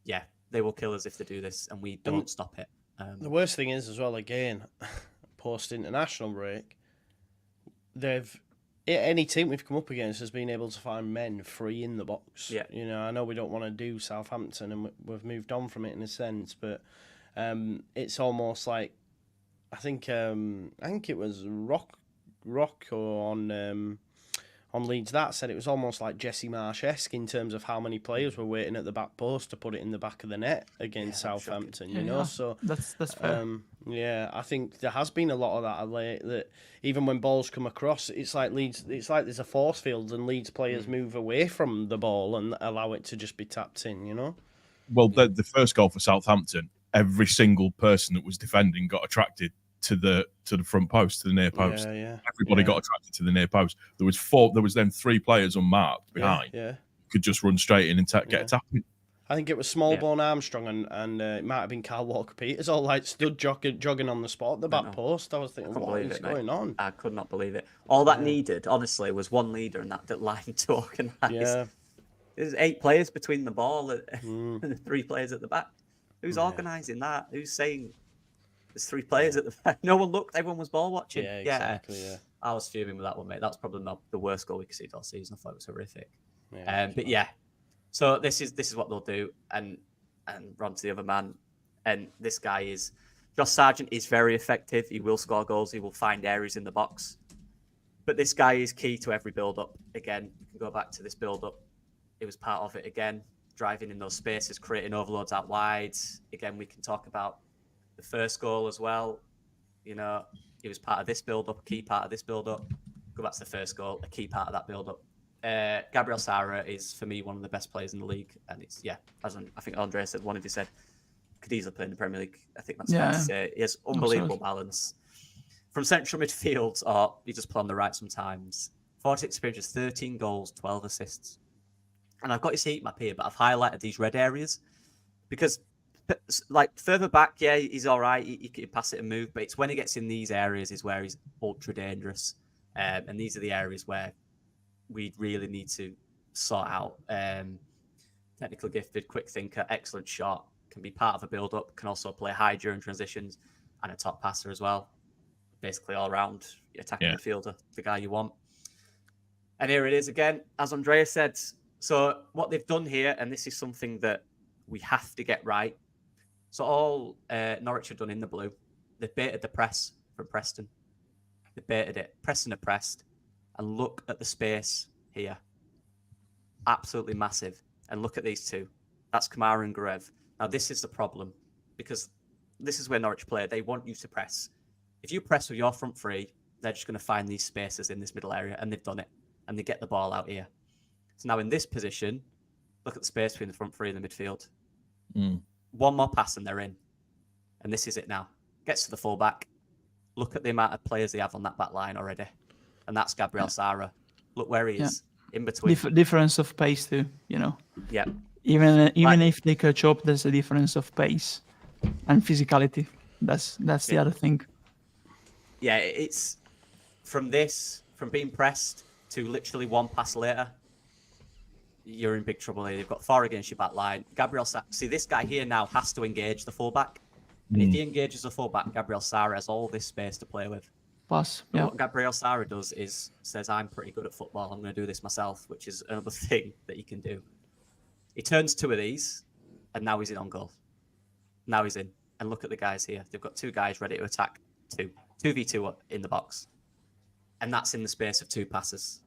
Yeah, they will kill us if they do this, and we don't stop it. The worst thing is as well, again, post-international break, any team we've come up against has been able to find men free in the box. Yeah. You know, I know we don't want to do Southampton, and we've moved on from it in a sense, but it's almost like I think it was Rock or on Leeds that said it was almost like Jesse Marsh-esque in terms of how many players were waiting at the back post to put it in the back of the net against Southampton. You know, so that's fair. yeah, I think there has been a lot of that of late. That even when balls come across, it's like there's a force field, and Leeds players move away from the ball and allow it to just be tapped in. You know. Well, the first goal for Southampton, every single person that was defending got attracted to the front post, to the near post. Yeah. Everybody got attracted to the near post. There was then 3 players unmarked behind. Yeah. Could just run straight in and get a tap in. I think it was Smallbone Armstrong and it might have been Carl Walker-Peters all like stood jogging on the spot at the back post. I was thinking, what is going on? I could not believe it. All that needed, honestly, was one leader and that line to organise. Yeah. There's 8 players between the ball and the 3 players at the back. Who's organising that? Who's saying there's 3 players at the back? No one looked. Everyone was ball watching. Yeah, exactly. Yeah. I was fuming with that one, mate. That's probably not the worst goal we could see all season. I thought it was horrific. But yeah, so this is what they'll do, and run to the other man, and this guy is Josh Sargent is very effective. He will score goals. He will find areas in the box, but this guy is key to every build-up. Again, you can go back to this build-up. It was part of it again, driving in those spaces, creating overloads out wide. Again, we can talk about the first goal as well. You know, he was part of this build-up, a key part of this build-up. Go back to the first goal, a key part of that build-up. Gabriel Sara is, for me, one of the best players in the league. And it's, as I think Andre said, one of you said, could easily play in the Premier League. I think that's fair to say. He has unbelievable balance. From central midfield, or he just play on the right sometimes. 46 appearances, 13 goals, 12 assists. And I've got his heat map here, but I've highlighted these red areas because, like, further back, he's all right. He can pass it and move, but it's when he gets in these areas is where he's ultra dangerous. And these are the areas where we really need to sort out. Technically gifted, quick thinker, excellent shot, can be part of a build-up, can also play high during transitions, and a top passer as well. Basically all round attacking midfielder, the guy you want. And here it is again, as Andrea said. So what they've done here, and this is something that we have to get right. So all Norwich have done in the blue, they've baited the press from Preston. They baited it. Preston are pressed. And look at the space here. Absolutely massive. And look at these 2. That's Kamara and Gurev. Now, this is the problem because this is where Norwich play. They want you to press. If you press with your front 3, they're just going to find these spaces in this middle area, and they've done it. And they get the ball out here. So now in this position, look at the space between the front 3 and the midfield. One more pass and they're in. And this is it now. Gets to the fullback. Look at the amount of players they have on that back line already. And that's Gabriel Sara. Look where he is, in between. Difference of pace too, you know. Yeah. Even if they catch up, there's a difference of pace and physicality. That's the other thing. Yeah, it's from being pressed to literally one pass later, you're in big trouble here. They've got 4 against your back line. See, this guy here now has to engage the fullback. And if he engages the fullback, Gabriel Sara has all this space to play with. Plus, what Gabriel Sara does is says, I'm pretty good at football. I'm going to do this myself, which is another thing that he can do. He turns 2 of these, and now he's in on goal. Now he's in. And look at the guys here. They've got 2 guys ready to attack 2v2 in the box. And that's in the space of 2 passes.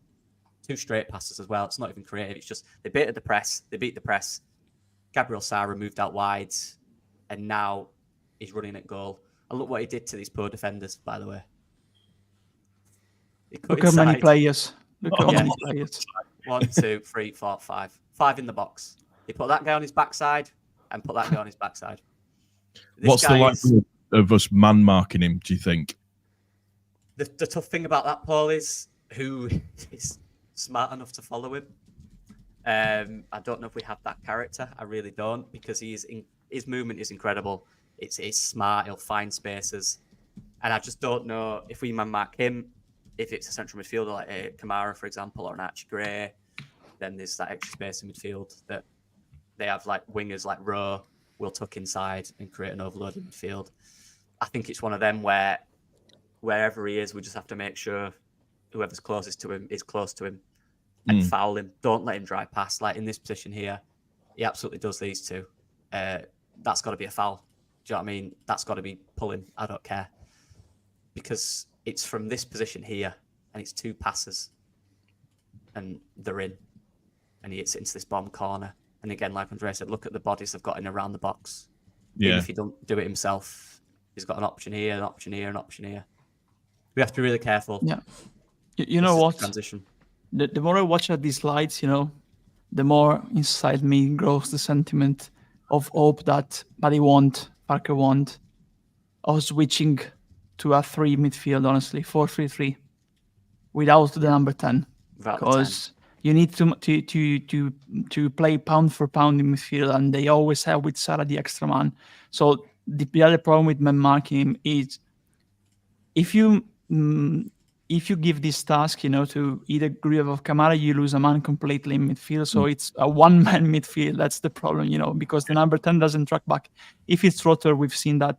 2 straight passes as well. It's not even creative. It's just they baited the press. They beat the press. Gabriel Sara moved out wide. And now he's running at goal. And look what he did to these poor defenders, by the way. He cut Look how many inside. players. Look how Yeah. many players. 1, 2, 3, 4, 5. 5 in the box. He put that guy on his backside and put that guy on his backside. This What's the guy likelihood of us man marking him, do you think? The tough thing about that, Paul, is who is smart enough to follow him. I don't know if we have that character. I really don't, because his movement is incredible. It's smart. He'll find spaces, and I just don't know if we man mark him. If it's a central midfielder like Kamara, for example, or an Archie Gray, then there's that extra space in midfield that they have, like wingers like Rowe will tuck inside and create an overload in midfield. I think it's one of them where wherever he is, we just have to make sure whoever's closest to him is close to him and foul him. Don't let him drive past. Like in this position here, he absolutely does these two. That's got to be a foul. Do you know what I mean? That's got to be pulling. I don't care. Because it's from this position here, and it's 2 passes, and they're in. And he hits it into this bottom corner. And again, like Andre said, look at the bodies they've got in around the box. Yeah. Even if he don't do it himself, he's got an option here, an option here, an option here. We have to be really careful. Yeah. You know what? Transition. The more I watch at these slides, the more inside me grows the sentiment of hope that Paddy Parker want, of switching to a 3 midfield, honestly, 4-3-3, without the number 10. Because you need to play pound for pound in midfield, and they always have with Salah the extra man. So the other problem with man marking him is if you give this task, to either Gruev or Kamara, you lose a man completely in midfield. So it's a one-man midfield. That's the problem, because the number 10 doesn't track back. If it's Trotter, we've seen that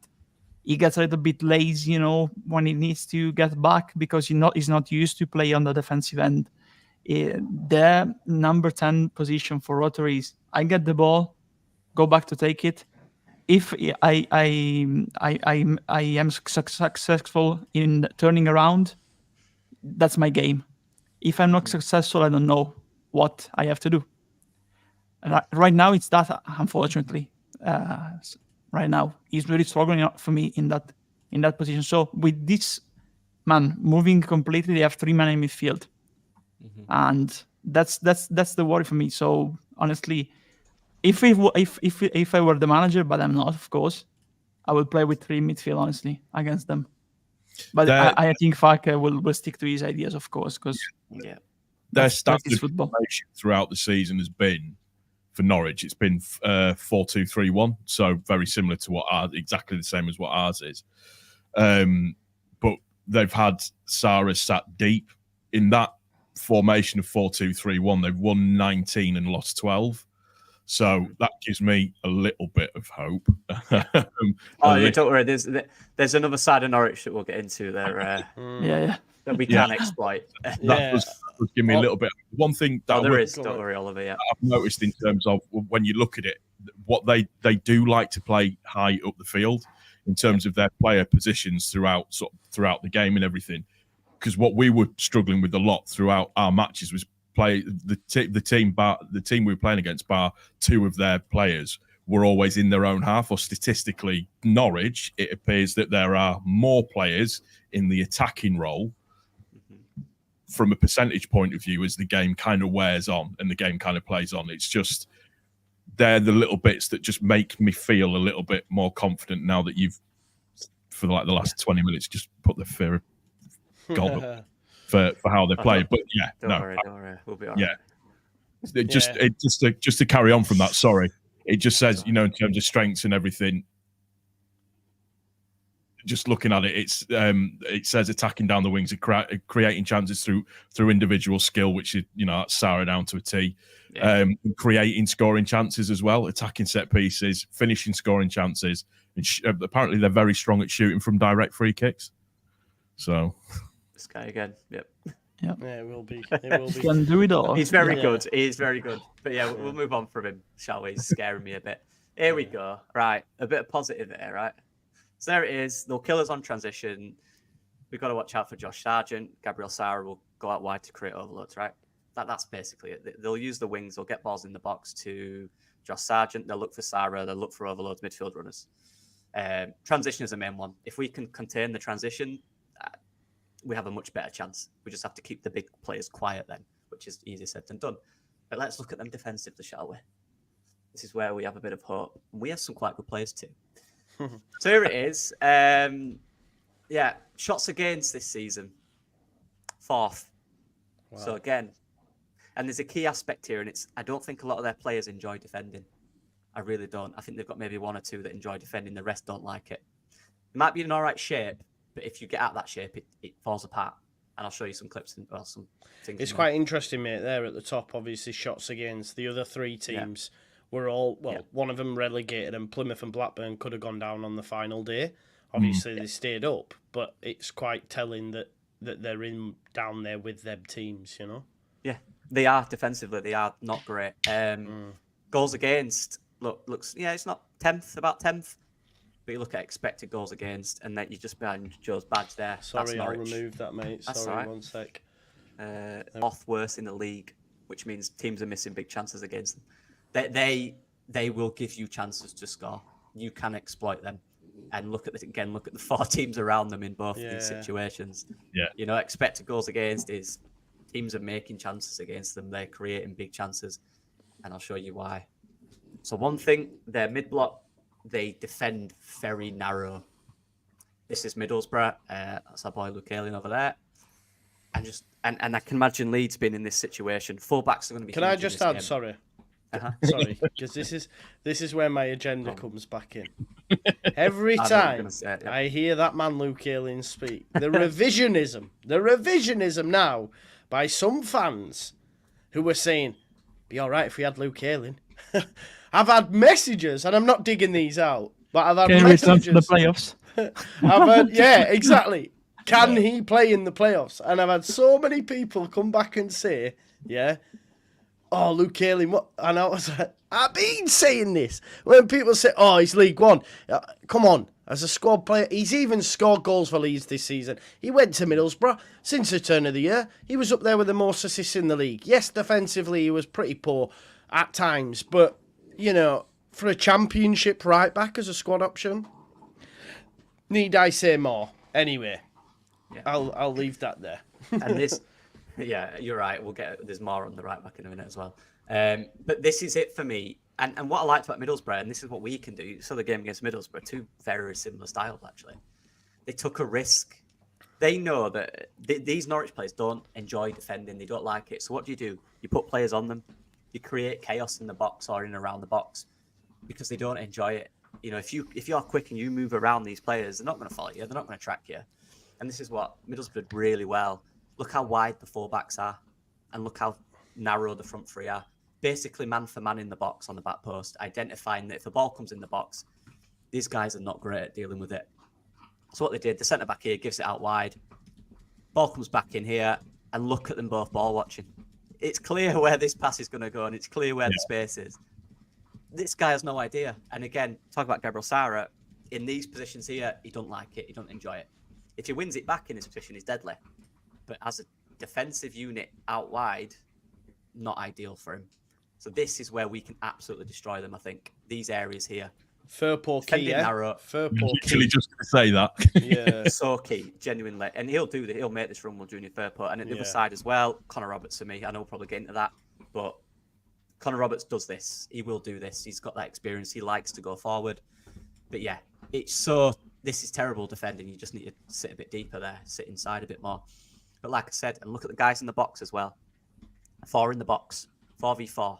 he gets a little bit lazy, when he needs to get back because he's not used to play on the defensive end. The number 10 position for Rotor is I get the ball, go back to take it. If I am successful in turning around, that's my game. If I'm not successful, I don't know what I have to do. And right now, it's that, unfortunately. Right now, he's really struggling for me in that position. So with this man moving completely, they have 3 men in midfield, and that's the worry for me. So honestly, if I were the manager, but I'm not, of course, I would play with 3 midfield, honestly, against them. But I think Farke will stick to his ideas, of course, because their standard formation throughout the season has been, for Norwich, it's been 4-2-3-1, so very similar to exactly the same as what ours is. But they've had Sarah sat deep in that formation of 4-2-3-1. They've won 19 and lost 12. So that gives me a little bit of hope. Don't worry. There's another side of Norwich that we'll get into there. That we can exploit. That does give me a little bit. One thing that there is. Don't worry, Oliver. Yeah, I've noticed in terms of when you look at it, what they do like to play high up the field in terms of their player positions throughout the game and everything. Because what we were struggling with a lot throughout our matches was the team we were playing against, bar 2 of their players, were always in their own half. Or statistically, Norwich, it appears that there are more players in the attacking role from a percentage point of view as the game kind of wears on and the game kind of plays on. It's just they're the little bits that just make me feel a little bit more confident now that you've, for like the last 20 minutes, just put the fear of God up for how they play. But don't worry. We'll be all right. Just to carry on from that, sorry. It just says, in terms of strengths and everything, just looking at it, it says attacking down the wings and creating chances through individual skill, which is, that's Sarah down to a T. Creating scoring chances as well, attacking set pieces, finishing scoring chances. And apparently they're very strong at shooting from direct free kicks. So this guy again, yep. Yeah, it will be. He can do it all. He's very good. He is very good. But we'll move on from him, shall we? He's scaring me a bit. Here we go. Right, a bit of positive there, right? So there it is. They'll kill us on transition. We've got to watch out for Josh Sargent. Gabriel Sarah will go out wide to create overloads, right? That's basically it. They'll use the wings. They'll get balls in the box to Josh Sargent. They'll look for Sarah. They'll look for overloads, midfield runners. Transition is the main one. If we can contain the transition, we have a much better chance. We just have to keep the big players quiet then, which is easier said than done. But let's look at them defensively, shall we? This is where we have a bit of hope. We have some quite good players too. So here it is. Shots against this season, 4th. Wow. So again, and there's a key aspect here, and it's I don't think a lot of their players enjoy defending. I really don't. I think they've got maybe 1 or 2 that enjoy defending. The rest don't like it. It might be in all right shape, but if you get out that shape, it falls apart. And I'll show you some clips and some things. It's quite interesting, mate. There at the top, obviously, shots against the other 3 teams were all one of them relegated, and Plymouth and Blackburn could have gone down on the final day. Obviously, they stayed up, but it's quite telling that they're in down there with them teams. You know. Yeah, they are defensively. They are not great. Goals against looks it's not 10th, about 10th. But you look at expected goals against, and then you just behind Joe's badge there. Sorry, I'll remove that, mate. Sorry, right. 1 sec. 4th worst in the league, which means teams are missing big chances against them. They will give you chances to score. You can exploit them, and look at the 4 teams around them in both these situations. Yeah, Expected goals against is teams are making chances against them. They're creating big chances, and I'll show you why. So one thing, their mid block. They defend very narrow. This is Middlesbrough. That's our boy Luke Ayling over there. And I can imagine Leeds being in this situation. Fullbacks are going to be. Can I just add? Sorry, sorry, because this is where my agenda comes back in. Every time I hear that man Luke Ayling speak, the revisionism now by some fans who were saying, "Be all right if we had Luke Ayling." I've had messages, and I'm not digging these out, but I've had messages. To the playoffs. Exactly. Can he play in the playoffs? And I've had so many people come back and say, oh, Luke Ayling, what? And I was like, I've been saying this. When people say, oh, he's League One. Come on, as a squad player, he's even scored goals for Leeds this season. He went to Middlesbrough since the turn of the year. He was up there with the most assists in the league. Yes, defensively, he was pretty poor at times, but you know, for a championship right back as a squad option, need I say more? Anyway, I'll leave that there. And this, you're right. There's more on the right back in a minute as well. But this is it for me. And what I liked about Middlesbrough, and this is what we can do. So the game against Middlesbrough, 2 very similar styles actually. They took a risk. They know that these Norwich players don't enjoy defending. They don't like it. So what do? You put players on them. You create chaos in the box or in and around the box because they don't enjoy it. You know, if you're quick and you move around these players, they're not going to follow you. They're not going to track you. And this is what Middlesbrough did really well. Look how wide the fullbacks are, and look how narrow the front 3 are. Basically, man for man in the box on the back post, identifying that if the ball comes in the box, these guys are not great at dealing with it. So what they did, the centre back here gives it out wide. Ball comes back in here, and look at them both ball watching. It's clear where this pass is going to go, and it's clear where the space is. This guy has no idea. And again, talk about Gabriel Sara. In these positions here, he don't like it. He don't enjoy it. If he wins it back in this position, he's deadly. But as a defensive unit out wide, not ideal for him. So this is where we can absolutely destroy them, I think. These areas here. Firpo key, Firpo literally just going to say that. Yeah. So key, genuinely. And he'll do that. He'll make this run with Junior Firpo. And at the other side as well, Connor Roberts for me. I know we'll probably get into that. But Connor Roberts does this. He will do this. He's got that experience. He likes to go forward. But yeah, this is terrible defending. You just need to sit a bit deeper there, sit inside a bit more. But like I said, and look at the guys in the box as well. 4 in the box, 4v4.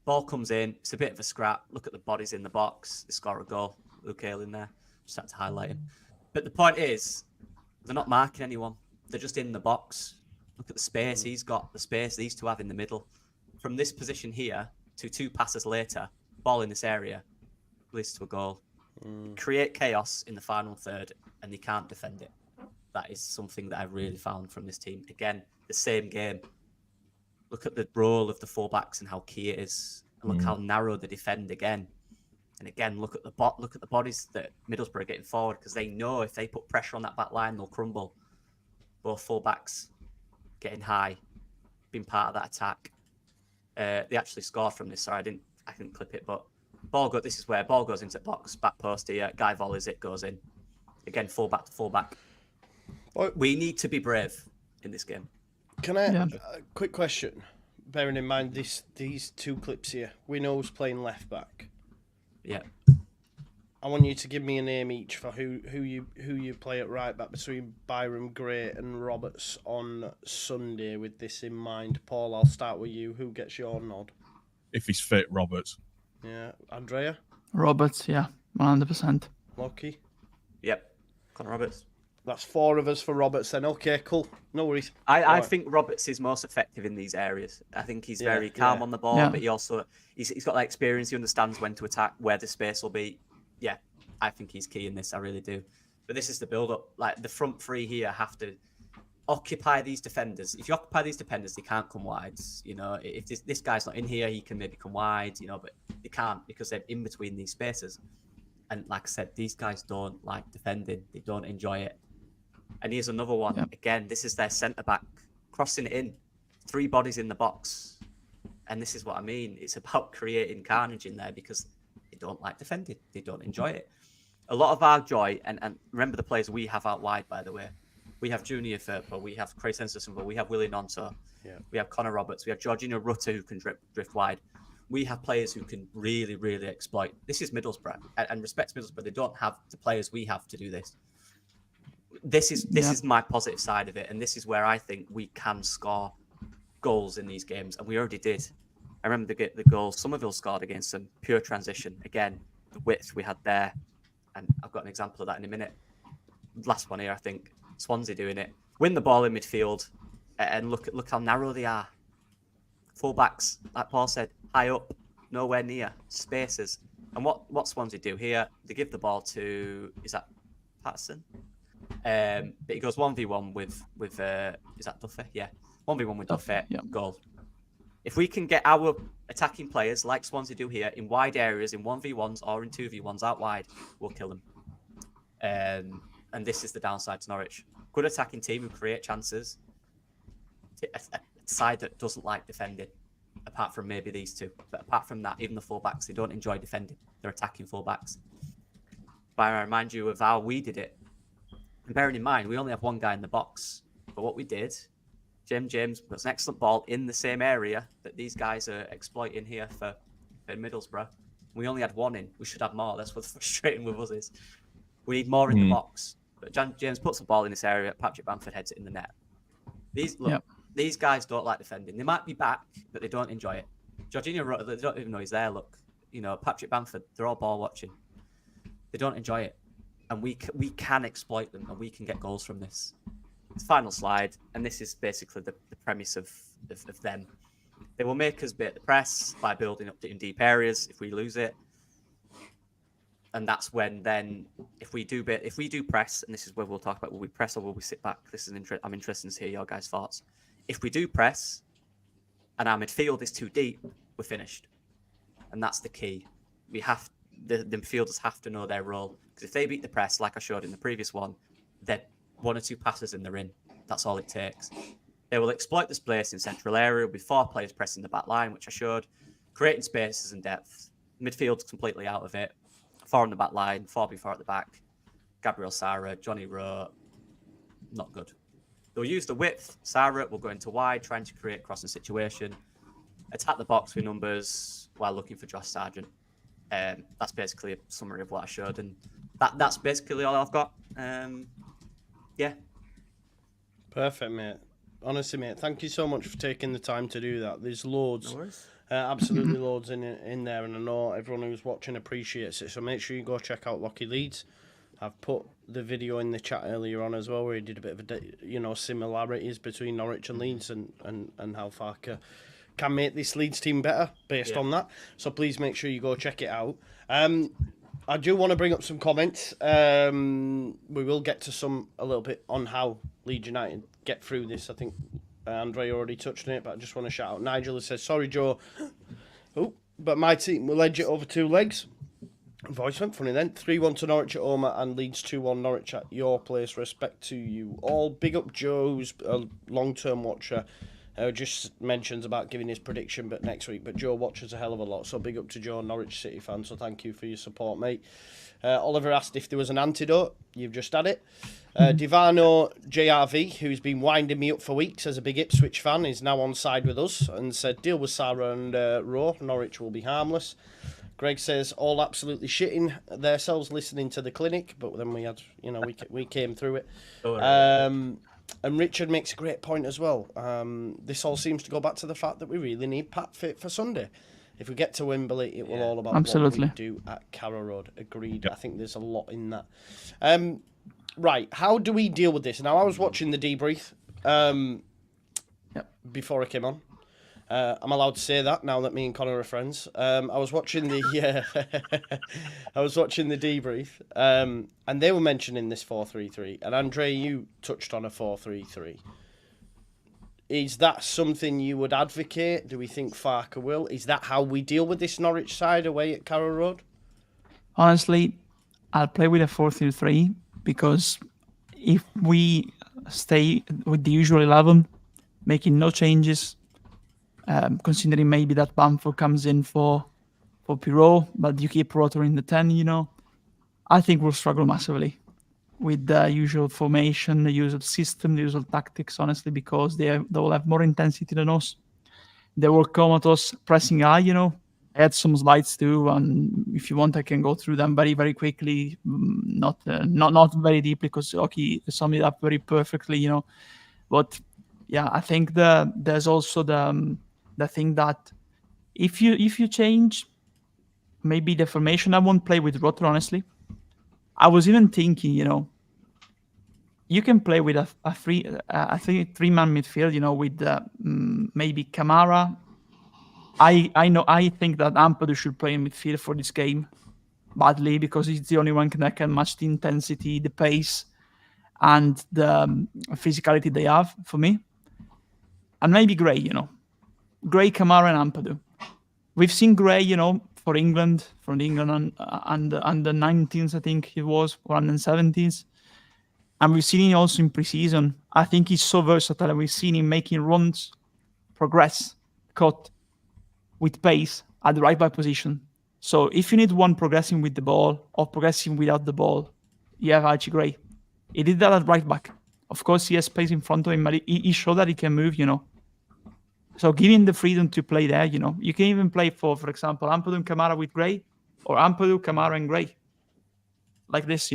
Ball comes in, it's a bit of a scrap. Look at the bodies in the box. They score a goal. Luke Ayling there. Just had to highlight him. But the point is, they're not marking anyone. They're just in the box. Look at the space. He's got the space these 2 have in the middle. From this position here to 2 passes later, ball in this area leads to a goal. Create chaos in the final third, and they can't defend it. That is something that I've really found from this team. Again, the same game. Look at the role of the fullbacks and how key it is. And look how narrow they defend again. And again, look at the bodies that Middlesbrough are getting forward, because they know if they put pressure on that back line, they'll crumble. Both fullbacks getting high, being part of that attack. They actually scored from this. Sorry, I didn't clip it, but This is where ball goes into the box, back post here. Guy volleys it, goes in. Again, full back to full back. We need to be brave in this game. Can I quick question? Bearing in mind these two clips here, we know who's playing left back. Yeah. I want you to give me a name each for who you play at right back between Byram Gray and Roberts on Sunday. With this in mind, Paul, I'll start with you. Who gets your nod? If he's fit, Roberts. Yeah, Andrea, Roberts, yeah, 100%. Lockie. Yep. Connor Roberts. That's 4 of us for Roberts then. Okay, cool. No worries. I think Roberts is most effective in these areas. I think he's very calm on the ball, but he's got that experience. He understands when to attack, where the space will be. Yeah, I think he's key in this. I really do. But this is the build-up. Like, the front three here have to occupy these defenders. If you occupy these defenders, they can't come wide. You know, if this guy's not in here, he can maybe come wide, you know, but they can't because they're in between these spaces. And like I said, these guys don't like defending. They don't enjoy it. And here's another one. Yep. Again, this is their centre-back crossing it in. 3 bodies in the box. And this is what I mean. It's about creating carnage in there because they don't like defending. They don't enjoy it. A lot of our joy, and remember the players we have out wide, by the way. We have Junior Firpo, we have Craig Senderson, we have Willie Nonto, we have Connor Roberts, we have Georgina Rutter who can drift wide. We have players who can really, really exploit. This is Middlesbrough, and respect to Middlesbrough, they don't have the players we have to do this. This is my positive side of it, and this is where I think we can score goals in these games, and we already did. I remember the goal Somerville scored against them, pure transition. Again, the width we had there, and I've got an example of that in a minute. Last one here, I think. Swansea doing it. Win the ball in midfield, and look how narrow they are. Full-backs, like Paul said, high up, nowhere near, spaces. And what Swansea do here, they give the ball to, is that Patterson? But he goes 1v1 with is that Duffy? Yeah, 1v1 with Duffy, goal. If we can get our attacking players, like Swansea do here, in wide areas, in 1v1s or in 2v1s out wide, we'll kill them. And this is the downside to Norwich. Good attacking team who create chances. A side that doesn't like defending, apart from maybe these two. But apart from that, even the fullbacks, they don't enjoy defending. They're attacking fullbacks. But I remind you of how we did it. And bearing in mind, we only have 1 guy in the box. But what we did, James puts an excellent ball in the same area that these guys are exploiting here for Middlesbrough. We only had 1 in. We should have more. That's what's frustrating with us is. We need more in the box. But James puts the ball in this area. Patrick Bamford heads it in the net. These guys don't like defending. They might be back, but they don't enjoy it. Jorginho Rutter, they don't even know he's there. Look, you know, Patrick Bamford, they're all ball watching. They don't enjoy it. And we can exploit them, and we can get goals from this. It's final slide, and this is basically the premise of them. They will make us bait the press by building up in deep areas if we lose it. And that's when then, if we do press, and this is where we'll talk about, will we press or will we sit back? This is I'm interested to hear your guys' thoughts. If we do press, and our midfield is too deep, we're finished. And that's the key. The midfielders have to know their role. Because if they beat the press, like I showed in the previous one, then 1 or 2 passes and they're in. That's all it takes. They will exploit this place in central area with 4 players pressing the back line, which I showed, creating spaces and depth. Midfield's completely out of it. 4 on the back line, 4 before at the back. Gabriel Sara, Johnny Rowe, not good. They'll use the width. Sara will go into wide, trying to create crossing situation. Attack the box with numbers while looking for Josh Sargent. That's basically a summary of what I showed, and that's basically all I've got. Yeah. Perfect, mate. Honestly, mate, thank you so much for taking the time to do that. There's loads. No worries. Absolutely loads in there, and I know everyone who's watching appreciates it. So make sure you go check out Lockie Leeds. I've put the video in the chat earlier on as well, where he did a bit of similarities between Norwich and Leeds, and how Farker can make this Leeds team better based on that. So please make sure you go check it out. I do want to bring up some comments. We will get to some a little bit on how Leeds United get through this. I think Andre already touched on it, but I just want to shout out. Nigel has said, sorry, Joe. Oh, but my team will edge it over 2 legs. Voice went funny then. 3-1 to Norwich at home and Leeds 2-1 Norwich at your place. Respect to you all. Big up Joe, who's a long-term watcher. Just mentions about giving his prediction, but next week. But Joe watches a hell of a lot, so big up to Joe, Norwich City fan. So thank you for your support, mate. Oliver asked if there was an antidote. You've just had it. Divano JRV, who's been winding me up for weeks as a big Ipswich fan, is now on side with us and said, deal with Sarah and Rowe. Norwich will be harmless. Greg says, all absolutely shitting themselves listening to the clinic, but then we had, we came through it. And Richard makes a great point as well. This all seems to go back to the fact that we really need Pat fit for Sunday. If we get to Wembley, it will all about what we do at Carrow Road. Agreed. Yep. I think there's a lot in that. Right, how do we deal with this? Now, I was watching the debrief before I came on. I'm allowed to say that now that me and Connor are friends. I was watching the I was watching the debrief, and they were mentioning this 4-3-3. And Andre, you touched on a 4-3-3. Is that something you would advocate? Do we think Farker will? Is that how we deal with this Norwich side away at Carrow Road? Honestly, I'll play with a 4-3-3 because if we stay with the usual 11, making no changes, considering maybe that Bamford comes in for Pirot, but you keep Rotor in the 10, I think we'll struggle massively with the usual formation, the usual system, the usual tactics, honestly, because they will have more intensity than us. They will come at us pressing high, I had some slides too, and if you want, I can go through them very, very quickly, not very deeply, because Oki summed it up very perfectly, But yeah, I think there's also the thing that if you change maybe the formation, I won't play with Rotor, honestly. I was even thinking, you can play with a three-man midfield, with maybe Kamara. I think that Ampadu should play in midfield for this game badly because he's the only one that can match the intensity, the pace, and the physicality they have for me. And maybe Gray, Gray, Kamara, and Ampadu. We've seen Gray, for England, from the England and the 19s, I think it was, or under 17s. And we've seen him also in pre-season. I think he's so versatile. We've seen him making runs, progress, cut with pace at the right back position. So if you need one progressing with the ball or progressing without the ball, you have Archie Gray. He did that at right back. Of course, he has space in front of him, but he showed that he can move, So give him the freedom to play there, You can even play for example, Ampadu and Kamara with Gray, or Ampadu, Kamara, and Gray. Like this,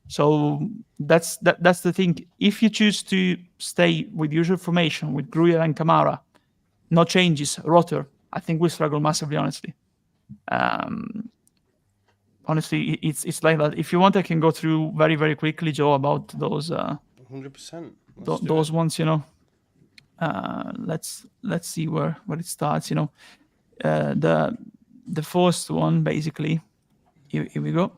So that's the thing. If you choose to stay with usual formation, with Gruyer and Kamara, no changes, Rotor, I think we'll struggle massively, honestly. Honestly, it's like that. If you want, I can go through very, very quickly, Joe, about those 100%. Those ones, let's see where it starts. The first one, basically. Here we go.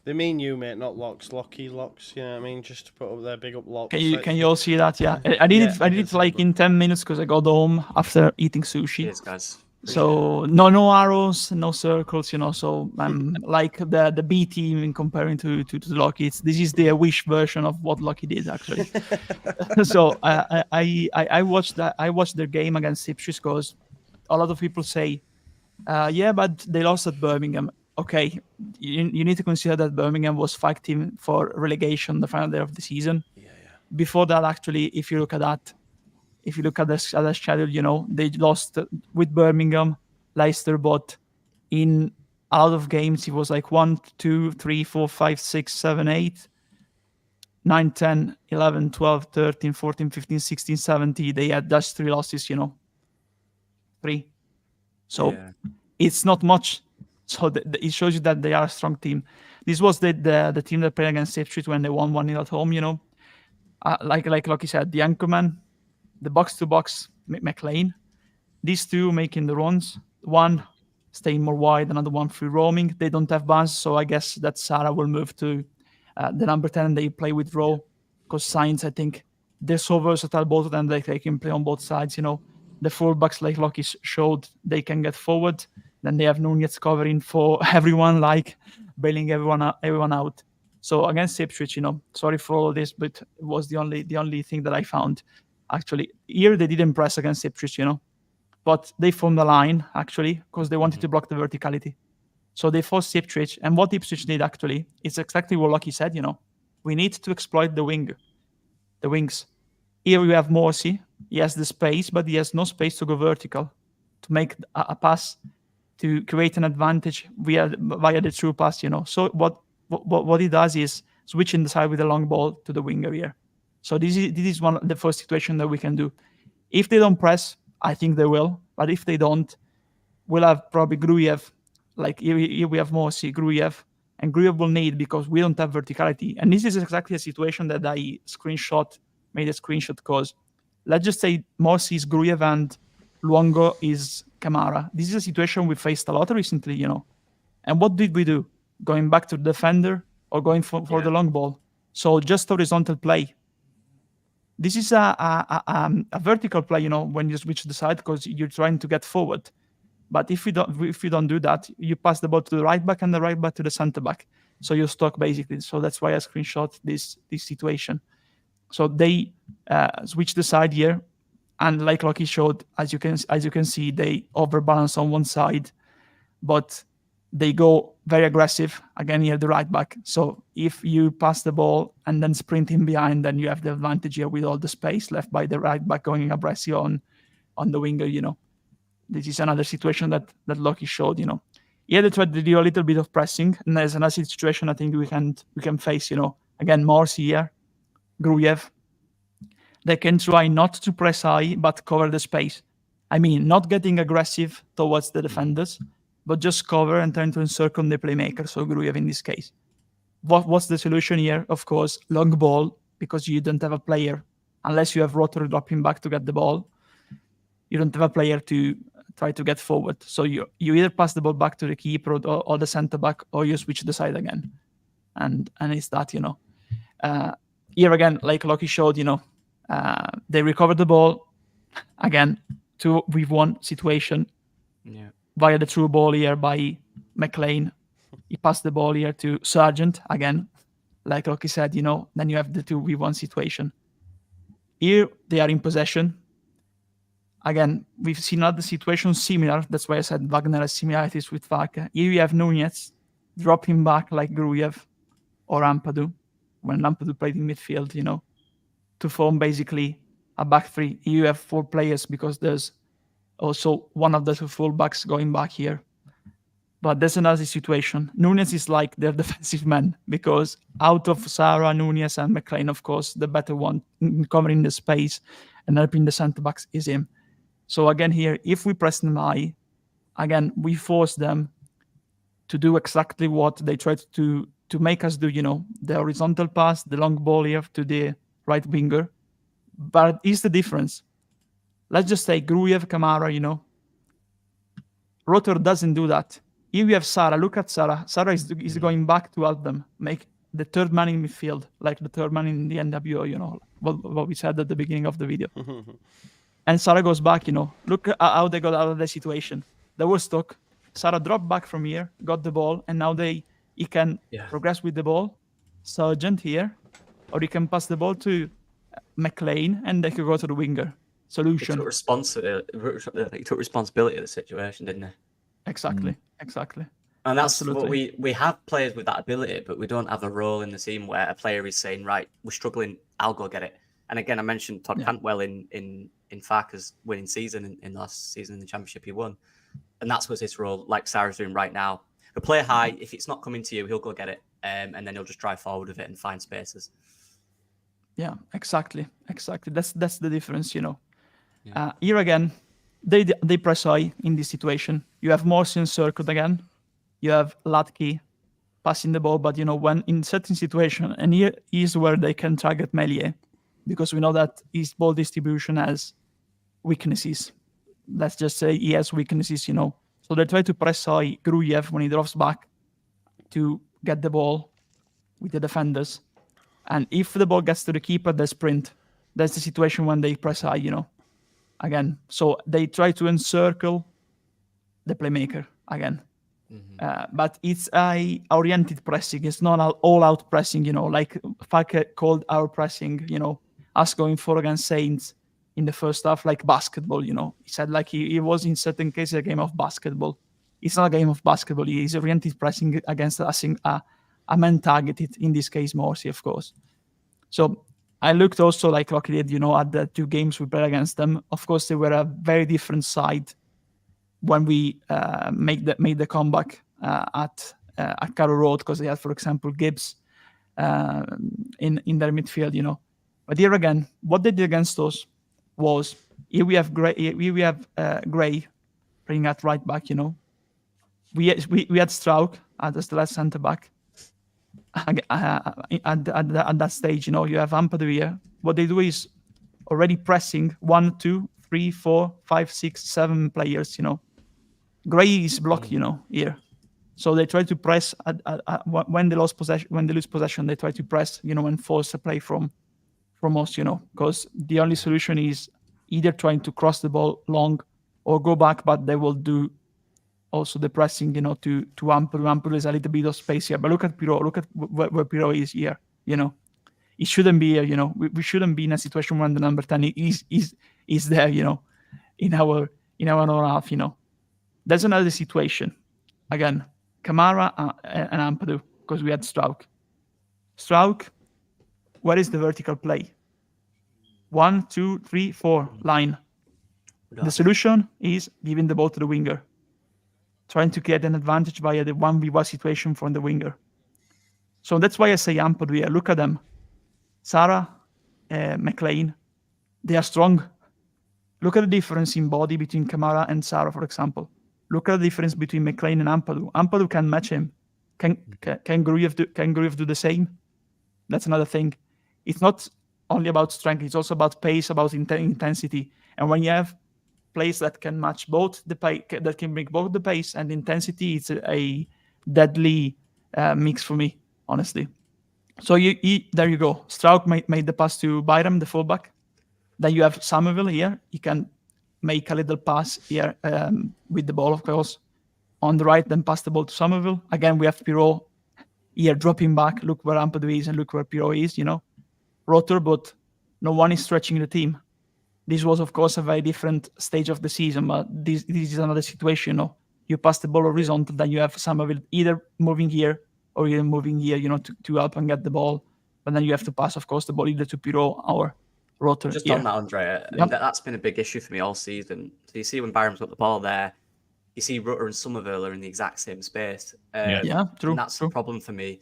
They mean you, mate, not locks. Locky locks. You know what I mean? Just to put up there, big up locks. Can you all see that? Yeah, I did it like in 10 minutes because I got home after eating sushi. Cheers, guys. So no arrows, no circles, So I'm like the B team in comparing to the Locky. This is the Wish version of what Locky did, actually. So I watched that. I watched their game against Ipswich because a lot of people say, but they lost at Birmingham. Okay, you need to consider that Birmingham was fighting for relegation the final day of the season. Yeah. Before that, actually, if you look at the other schedule, they lost with Birmingham, Leicester, but in a lot of games, it was like 1, 2, 3, 4, 5, 6, 7, 8, 9, 10, 11, 12, 13, 14, 15, 16, 17. They had just 3 losses, 3. So it's not much. So it shows you that they are a strong team. This was the team that played against Ipswich when they won 1-0 at home, like Lucky said, the anchorman, the box-to-box McLean. These two making the runs. One staying more wide, another one free roaming. They don't have Barnes, so I guess that Sarah will move to the number 10 and they play with Rowe. Because Sainz, I think, they're so versatile, both of them, they can play on both sides, The fullbacks, like Lucky showed, they can get forward. Then they have Nunez covering for everyone, like bailing everyone out. So against Ipswich, sorry for all this, but it was the only thing that I found. actually. Here they didn't press against Ipswich, but they formed a line, actually, because they wanted to block the verticality. So they forced Ipswich, and what Ipswich did, actually, is exactly what Lucky said, we need to exploit the wings. Here we have Morsey. He has the space, but he has no space to go vertical, to make a pass, to create an advantage via the true pass. So what he does is switching the side with a long ball to the winger here. So this is one of the first situation that we can do. If they don't press, I think they will. But if they don't, we'll have probably Gruyev. Like here we have Morsey, Gruyev, and Gruyev will need, because we don't have verticality. And this is exactly a situation that I made a screenshot, because let's just say Morsey is Gruyev and Luongo is Kamara. This is a situation we faced a lot recently, And what did we do? Going back to the defender or going for the long ball? So just horizontal play. This is a vertical play, when you switch the side, because you're trying to get forward. But if you don't do that, you pass the ball to the right back and the right back to the center back. So you're stuck, basically. So that's why I screenshot this situation. So they switch the side here, and like Lucky showed, as you can see, they overbalance on one side, but they go very aggressive again here, the right back. So if you pass the ball and then sprint in behind, then you have the advantage here with all the space left by the right back going aggressive on the winger. This is another situation that Lucky showed. Here they tried to do a little bit of pressing, and there's another situation I think we can face. Again, Morsey here, Gruyev. They can try not to press high, but cover the space. I mean, not getting aggressive towards the defenders, but just cover and trying to encircle the playmaker, so Gruyev in this case. What's the solution here? Of course, long ball, because you don't have a player, unless you have Rotor dropping back to get the ball. You don't have a player to try to get forward. So you either pass the ball back to the keeper or the centre-back, or you switch the side again. And it's that, Here again, like Lucky showed, they recovered the ball, again, 2v1 situation. Yeah. Via the through ball here by McLean. He passed the ball here to Sargent again, like Rocky said, then you have the 2v1 situation. Here they are in possession. Again, we've seen other situations similar. That's why I said Wagner has similarities with Farke. Here you have Nunez dropping back like Gruyev or Ampadu, when Ampadu played in midfield, to form basically a back three. Here you have 4 players, because there's also one of the 2 fullbacks going back here. But there's another situation. Nunez is like their defensive man, because out of Sarah, Nunez, and McLean, of course, the better one covering the space and helping the centre-backs is him. So again here, if we press them high, again, we force them to do exactly what they tried to make us do, the horizontal pass, the long ball here to the right winger. But here's the difference. Let's just say Gruyev, Kamara, Rotor doesn't do that. Here we have Sarah. Look at Sarah. Sarah is going back to help them make the third man in midfield, like the third man in the NWO, what we said at the beginning of the video. And Sarah goes back, Look at how they got out of the situation. They were stuck. Sarah dropped back from here, got the ball, and now he can progress with the ball. Sargent here, or he can pass the ball to McLean, and they could go to the winger. Solution. He took responsibility of the situation, didn't he? Exactly. And that's Absolutely. what we have players with that ability, but we don't have a role in the team where a player is saying, right, we're struggling, I'll go get it. And again, I mentioned Todd Cantwell in Farke's winning season in last season in the Championship he won. And that's what's his role, like Sarah's doing right now. He'll play high. If it's not coming to you, he'll go get it. And then he'll just drive forward with it and find spaces. Yeah, exactly. That's the difference, Here again, they press high in this situation. You have Morsi encircled again. You have Latke passing the ball, but when in certain situation, and here is where they can target Meslier, because we know that his ball distribution has weaknesses. Let's just say he has weaknesses, So they try to press high Gruyev when he drops back to get the ball with the defenders. And if the ball gets to the keeper, they sprint. That's the situation when they press high, Again, so they try to encircle the playmaker again. But it's a oriented pressing. It's not an all-out pressing, like Farke called our pressing, us going for against Saints. in the first half, like basketball. He said like he was in certain cases a game of basketball. It's not a game of basketball. He's oriented pressing against a man targeted, in this case Morsi, of course. So I looked also, like Rocky did, at the 2 games we played against them. Of course, they were a very different side when we made the comeback at Carrow Road, because they had, for example, Gibbs in their midfield. But here again, what they did against us was, here we have Gray playing at right back. We had Strauch as the last centre back. At that stage, you have Ampadu here. What they do is already pressing 1, 2, 3, 4, 5, 6, 7 players. Gray is blocked, here. So they try to press when they lose possession. They try to press, and force a play from us, because the only solution is either trying to cross the ball long or go back, but they will do also the pressing, to Ampadu. Ampadu is a little bit of space here, but look at Pirot. Look at where Pirot is here. It shouldn't be here. We shouldn't be in a situation when the number 10 is there. In our half. There's another situation. Again, Kamara and Ampadu, because we had Strauch. Strauch, where is the vertical play? 1, 2, 3, 4 line. The solution is giving the ball to the winger, trying to get an advantage via the 1v1 situation from the winger. So that's why I say Ampadu here. Look at them. Sarah, McLean, they are strong. Look at the difference in body between Kamara and Sarah, for example. Look at the difference between McLean and Ampadu. Ampadu can match him. Can Gruev do the same? That's another thing. It's not only about strength. It's also about pace, about intensity. And when you have players that can match both the pace, that can bring both the pace and intensity, it's a deadly mix for me, honestly. So there you go. Strauch made the pass to Byram, the fullback. Then you have Somerville here. He can make a little pass here with the ball, of course, on the right, then pass the ball to Somerville. Again, we have Pirot here dropping back. Look where Ampadu is and look where Pirot is, Rotor, but no one is stretching the team. This was, of course, a very different stage of the season, but this is another situation, You pass the ball horizontal, then you have Somerville either moving here or you're moving here, to help and get the ball. But then you have to pass, of course, the ball either to Pirot or Rotor. Just on that, Andrea, that's been a big issue for me all season. So you see when Byram's got the ball there, you see Rutter and Somerville are in the exact same space. True. And that's the problem for me.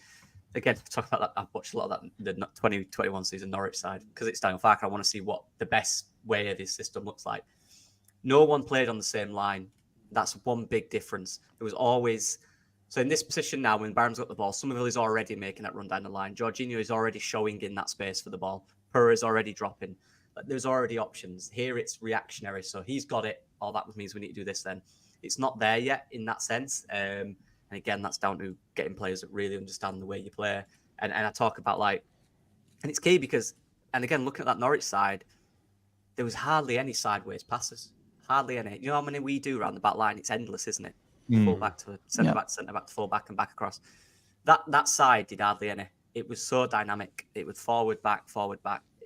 Again, talk about that. I've watched a lot of that, the 2021 season Norwich side, because it's Daniel Farke. I want to see what the best way of his system looks like. No one played on the same line. That's one big difference. It was always... So in this position now, when Byram's got the ball, Somerville is already making that run down the line. Jorginho is already showing in that space for the ball. Purr is already dropping. There's already options. Here it's reactionary. So he's got it. Oh, that means we need to do this then. It's not there yet in that sense. And again, that's down to getting players that really understand the way you play. And I talk about and it's key because, and again, looking at that Norwich side, there was hardly any sideways passes. Hardly any. You know how many we do around the back line? It's endless, isn't it? Full back to centre back to full back and back across. That side did hardly any. It was so dynamic. It was forward back.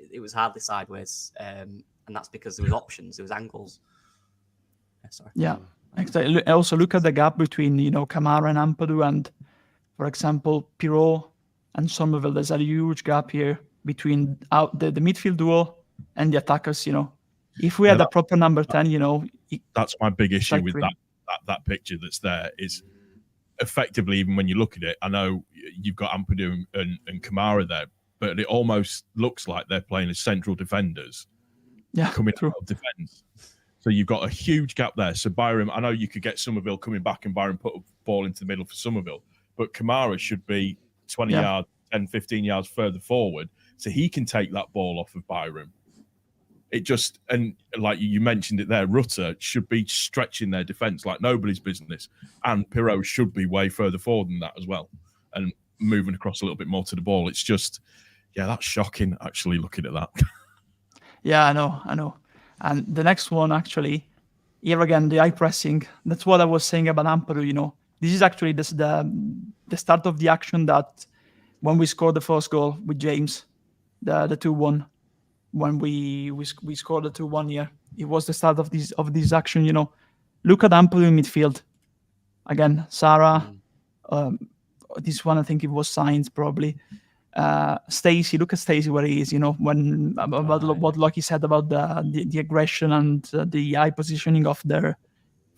It was hardly sideways, and that's because there was options, there was angles. Sorry. Yeah, exactly. Also look at the gap between Kamara and Ampadu, and for example Pirot and Somerville. There's a huge gap here between the midfield duo and the attackers. If we had a proper number 10, that's my big issue with that picture that's there. Is effectively, even when you look at it, I know you've got Ampadu and Kamara there, but it almost looks like they're playing as central defenders coming out of defence. So you've got a huge gap there. So Byram, I know you could get Somerville coming back and Byram put a ball into the middle for Somerville, but Kamara should be 20 yards, 10, 15 yards further forward so he can take that ball off of Byram. It just, and like you mentioned it there, Rutter should be stretching their defence like nobody's business. And Pirot should be way further forward than that as well and moving across a little bit more to the ball. It's just, that's shocking actually looking at that. Yeah, I know. And the next one, actually, here again, the high pressing. That's what I was saying about Ampadu, This is actually the start of the action that when we scored the first goal with James, the 2-1. when we scored the 2-1 here. It was the start of this action. Look at Ampadu in midfield. Again, Sarah. This one I think it was Sainz probably. Stacey, look at Stacey where he is. When about what Lucky said about the aggression and the high positioning of their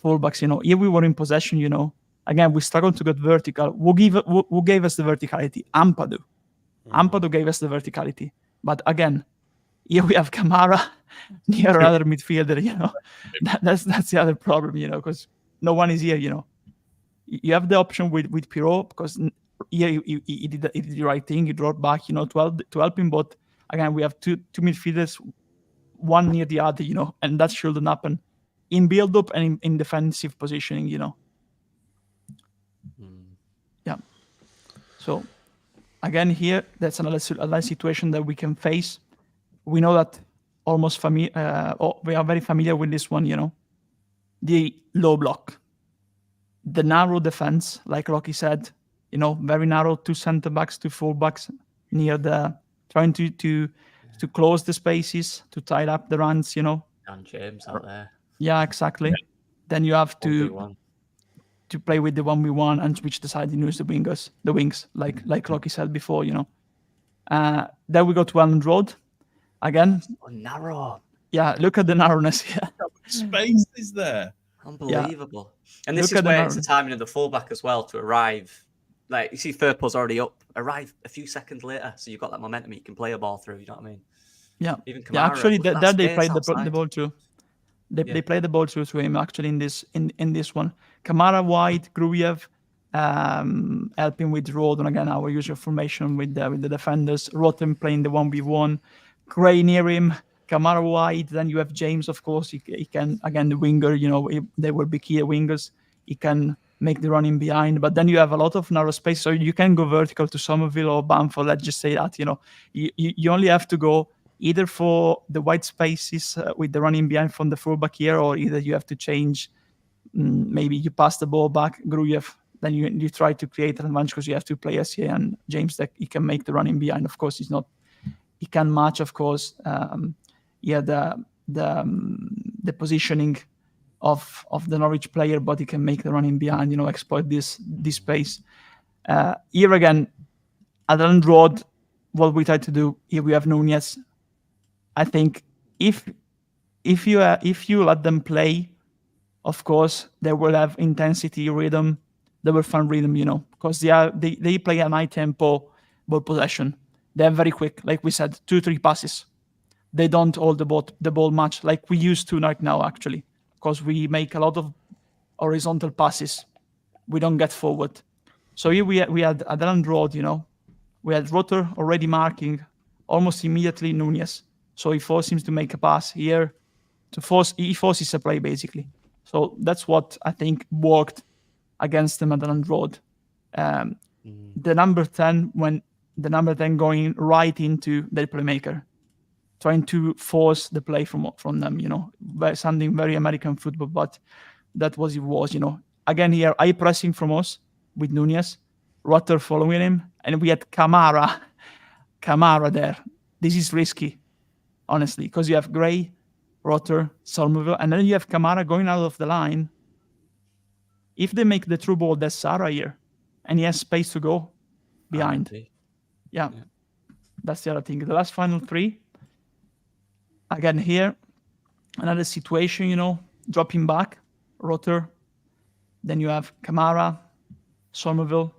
fullbacks. Here we were in possession. Again, we struggled to get vertical. Who gave us the verticality? Ampadu. Ampadu gave us the verticality. But again, here we have Kamara near another midfielder. That's the other problem. Because no one is here. You have the option with Pirot because here he did the right thing. He dropped back, to help him. But again, we have two midfielders, one near the other, and that shouldn't happen in build-up and in defensive positioning. Yeah. So again, here that's another situation that we can face. We know that we are very familiar with this one. The low block. The narrow defense, like Rocky said, very narrow, 2 center backs, 2 full backs near trying to close the spaces, to tie up the runs, And James out there. Yeah, exactly. Yeah. Then you have to 1v1. To play with the 1v1 and switch the side and use the wings, like Rocky said before, Then we go to Ellen Road. Again. Oh, narrow. Yeah, look at the narrowness here. Space is there. Unbelievable. And this is where it's the timing of the fullback as well to arrive. Like, you see Firpo's already up, arrive a few seconds later, so you've got that momentum you can play a ball through, you know what I mean? Yeah. Even Kamara, yeah, actually, there they played the ball through. They played the ball through to him, actually, in this one. Kamara wide, Gruyev helping with Rodon, again, our usual formation with the defenders. Rotem playing the 1v1. Gray near him. Kamara wide, then you have James, of course. He can, again, the winger, they will be key wingers. He can make the running behind, but then you have a lot of narrow space, so you can go vertical to Somerville or Bamford, let's just say that, you only have to go either for the wide spaces with the running behind from the fullback here, or either you have to change, maybe you pass the ball back, Gruyev, then you try to create an advantage because you have 2 players here, and James, that he can make the running behind. Of course, he can match, of course, the positioning of the Norwich player, but he can make the running behind, exploit this space. Here again, at Ellen Road, what we try to do here, we have Nunez. I think if you let them play, of course they will have intensity, rhythm. They will find rhythm, because they play a high tempo ball possession. They're very quick, like we said, 2-3 passes. They don't hold the ball much like we used to right now, actually, because we make a lot of horizontal passes. We don't get forward. So here we had Ellen Road, we had Rotter already marking almost immediately Nunez. So he forced him to make a pass here. He forces a play, basically. So that's what I think worked against them at Ellen Road. The number 10, when the number 10 going right into their playmaker, trying to force the play from them, something very American football, but that was it was, Again here, high pressing from us with Nunez, Rotter following him, and we had Kamara there. This is risky, honestly, because you have Gray, Rotter, Somerville, and then you have Kamara going out of the line. If they make the true ball, there's Sarah here, and he has space to go behind. Yeah, that's the other thing. The last final 3. Again here, another situation, dropping back, Rotter. Then you have Kamara, Somerville.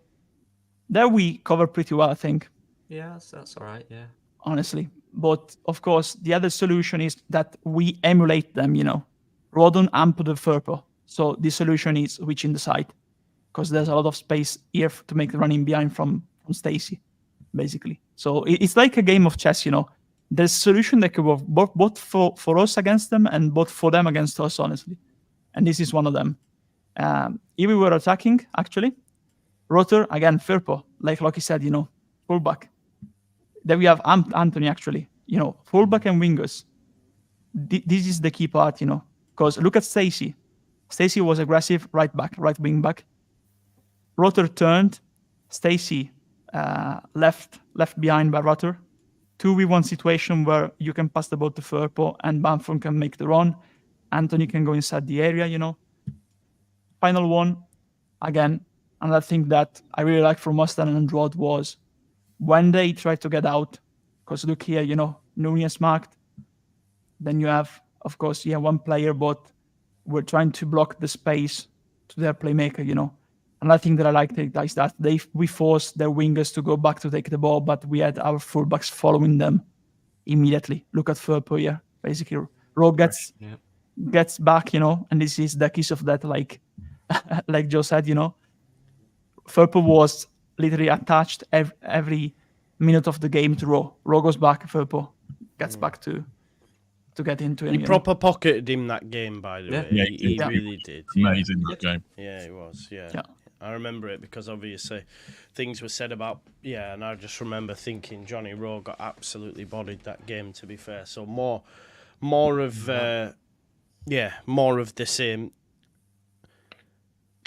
There we cover pretty well, I think. Yeah, that's all right, yeah. Honestly. But, of course, the other solution is that we emulate them, Rodon and put the Firpo. So the solution is switching the side, because there's a lot of space here to make the running behind from Stacey, basically. So it's like a game of chess, There's a solution that could work both for us against them and both for them against us, honestly. And this is one of them. Here we were attacking, actually. Rotter, again, Firpo, like Loki said, fullback. Then we have Anthony, actually, fullback and wingers. This is the key part, because look at Stacey. Stacey was aggressive, right wing back. Rotter turned, Stacey left behind by Rotter. 2v1 situation where you can pass the ball to Firpo and Bamford can make the run. Anthony can go inside the area, Final one, again, another thing that I really like from Mustang and Rod was when they try to get out, because look here, Nunez marked, then you have, of course, one player, but we're trying to block the space to their playmaker, Another thing that I like is that we forced their wingers to go back to take the ball, but we had our fullbacks following them immediately. Look at Firpo here. Basically, Rowe gets back, and this is the kiss of that, like Joe said, Firpo was literally attached every minute of the game to Rowe. Rowe goes back, Firpo gets back to get into him. He proper pocketed him that game, by the way. Yeah, He really did. Amazing that game. Yeah, it was. Yeah. I remember it because obviously things were said about, and I just remember thinking Johnny Rowe got absolutely bodied that game, to be fair. So more of the same.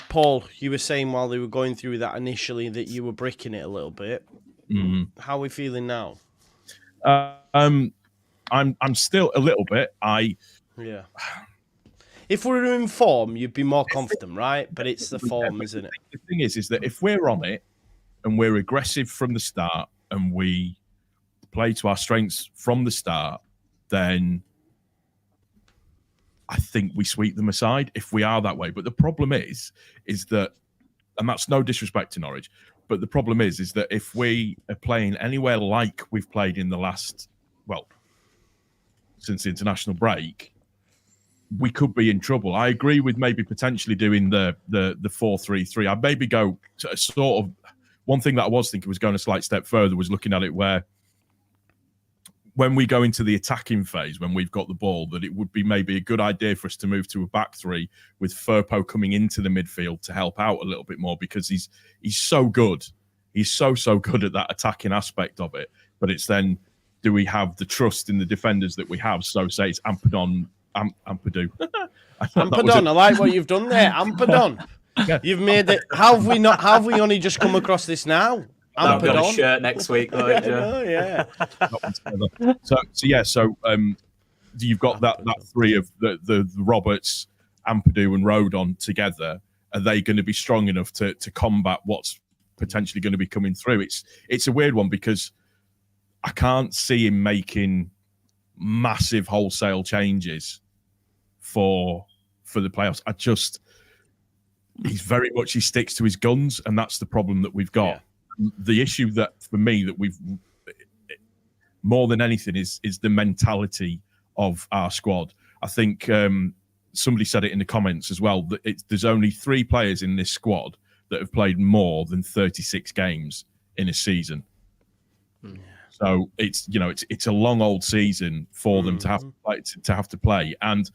Paul, you were saying while they were going through that initially that you were bricking it a little bit. Mm-hmm. How are we feeling now? I'm still a little bit. If we were in form, you'd be more confident, right? But it's the form, isn't it? The thing is that if we're on it and we're aggressive from the start and we play to our strengths from the start, then I think we sweep them aside if we are that way. But the problem is that, and that's no disrespect to Norwich, but the problem is that if we are playing anywhere like we've played in the last, since the international break, we could be in trouble. I agree with maybe potentially doing the 4-3-3. I'd maybe go to a sort of, one thing that I was thinking was going a slight step further was looking at it where when we go into the attacking phase, when we've got the ball, that it would be maybe a good idea for us to move to a back three with Firpo coming into the midfield to help out a little bit more, because he's so good. He's so good at that attacking aspect of it. But it's then, do we have the trust in the defenders that we have? So say it's Ampadu. Ampadon, I like what you've done there. Ampadon. Yeah. You've made it. How have we not? How have we only just come across this now? I've got a Ampadon. shirt next week, though. Yeah. So you've got that three of the Roberts, Ampadu, and Rodon together. Are they going to be strong enough to combat what's potentially going to be coming through? It's a weird one because I can't see him making massive wholesale changes for the playoffs. He's very much, he sticks to his guns, and that's the problem that we've got. Yeah. The issue that for me that we've more than anything is the mentality of our squad. I think somebody said it in the comments as well that there's only 3 players in this squad that have played more than 36 games in a season. Yeah. So it's a long old season for them to have to play, and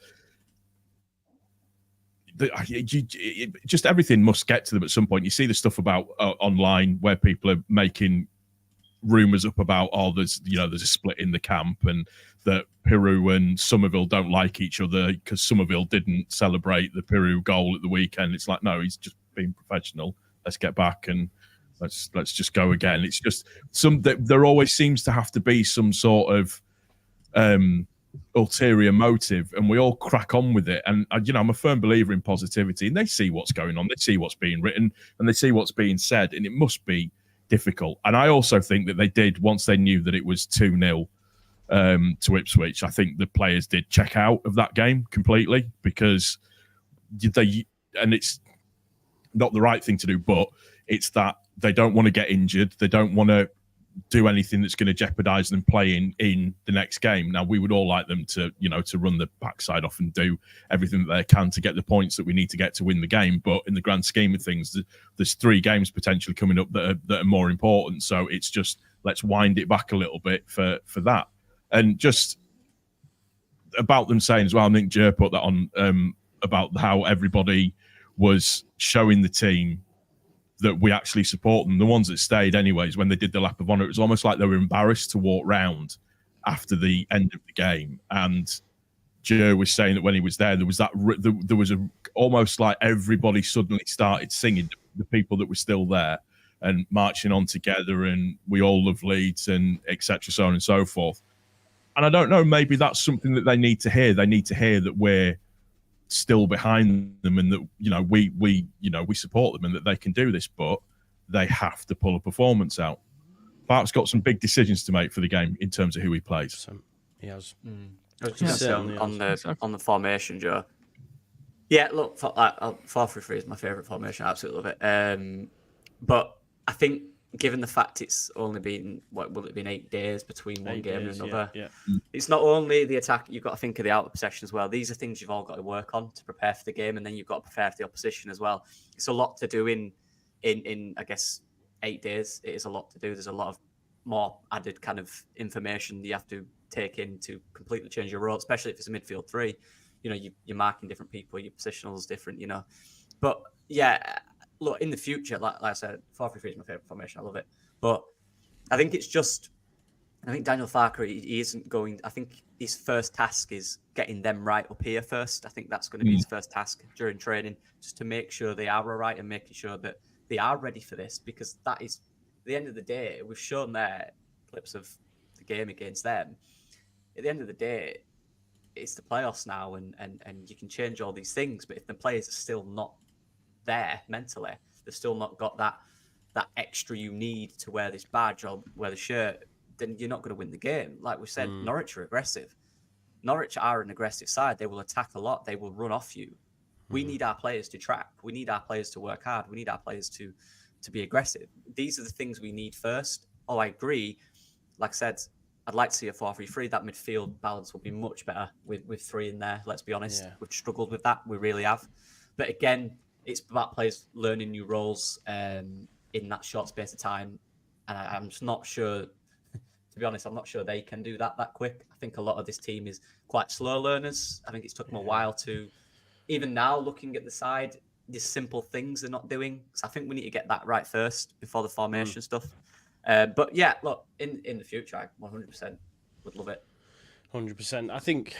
just everything must get to them at some point. You see the stuff about online where people are making rumours up about there's a split in the camp and that Peru and Somerville don't like each other because Somerville didn't celebrate the Peru goal at the weekend. It's like, no, he's just being professional. Let's get back and let's just go again. It's just there always seems to have to be some sort of ulterior motive, and we all crack on with it. And I'm a firm believer in positivity, and they see what's going on, they see what's being written, and they see what's being said, and it must be difficult. And I also think that they did, once they knew that it was 2-0 to Ipswich, I think the players did check out of that game completely, because and it's not the right thing to do, but it's that they don't want to get injured. They don't want to do anything that's going to jeopardise them playing in the next game. Now, we would all like them to run the backside off and do everything that they can to get the points that we need to get to win the game. But in the grand scheme of things, there's 3 games potentially coming up that are more important. So it's just, let's wind it back a little bit for that. And just about them saying as well, I think Jer put that on about how everybody was showing the team that we actually support them. The ones that stayed anyways, when they did the lap of honour, it was almost like they were embarrassed to walk round after the end of the game. And Joe was saying that when he was there was almost like everybody suddenly started singing, the people that were still there. and marching on together, and we all love Leeds, and etc. So on and so forth. And I don't know, maybe that's something that they need to hear. They need to hear that we're still behind them, and that we support them, and that they can do this, but they have to pull a performance out. Park's got some big decisions to make for the game in terms of who he plays. He has. I was just going to say on the formation, Joe. Yeah, look, 4-3-3 is my favourite formation. I absolutely love it. But I think, given the fact it's only been, what will it been 8 days between one game and another, it's not only the attack, you've got to think of the out of possession as well. These are things you've all got to work on to prepare for the game, and then you've got to prepare for the opposition as well. It's a lot to do in I guess, 8 days. It is a lot to do. There's a lot of more added kind of information you have to take in to completely change your role, especially if it's a midfield three. You're marking different people, your positional is different, But yeah, look, in the future, like I said, 4-3-3 is my favourite formation. I love it. But I think Daniel Farke, he isn't going. I think his first task is getting them right up here first. I think that's going to be his first task during training, just to make sure they are all right and making sure that they are ready for this, because that is, at the end of the day, we've shown there clips of the game against them. At the end of the day, it's the playoffs now, and you can change all these things, but if the players are still not there mentally, they've still not got that extra you need to wear this badge or wear the shirt, then you're not going to win the game. Like we said, Norwich are aggressive. Norwich are an aggressive side. They will attack a lot. They will run off you. We need our players to track. We need our players to work hard. We need our players to be aggressive. These are the things we need first. Oh, I agree. Like I said, I'd like to see a 4-3-3. That midfield balance will be much better with 3 in there. Let's be honest. Yeah. We've struggled with that. We really have. But again, it's about players learning new roles in that short space of time. And I'm just not sure, to be honest, I'm not sure they can do that quick. I think a lot of this team is quite slow learners. I think it's took them a while to, even now looking at the side, these simple things they're not doing. So I think we need to get that right first before the formation stuff. But yeah, look, in the future, I 100% would love it. 100%. I think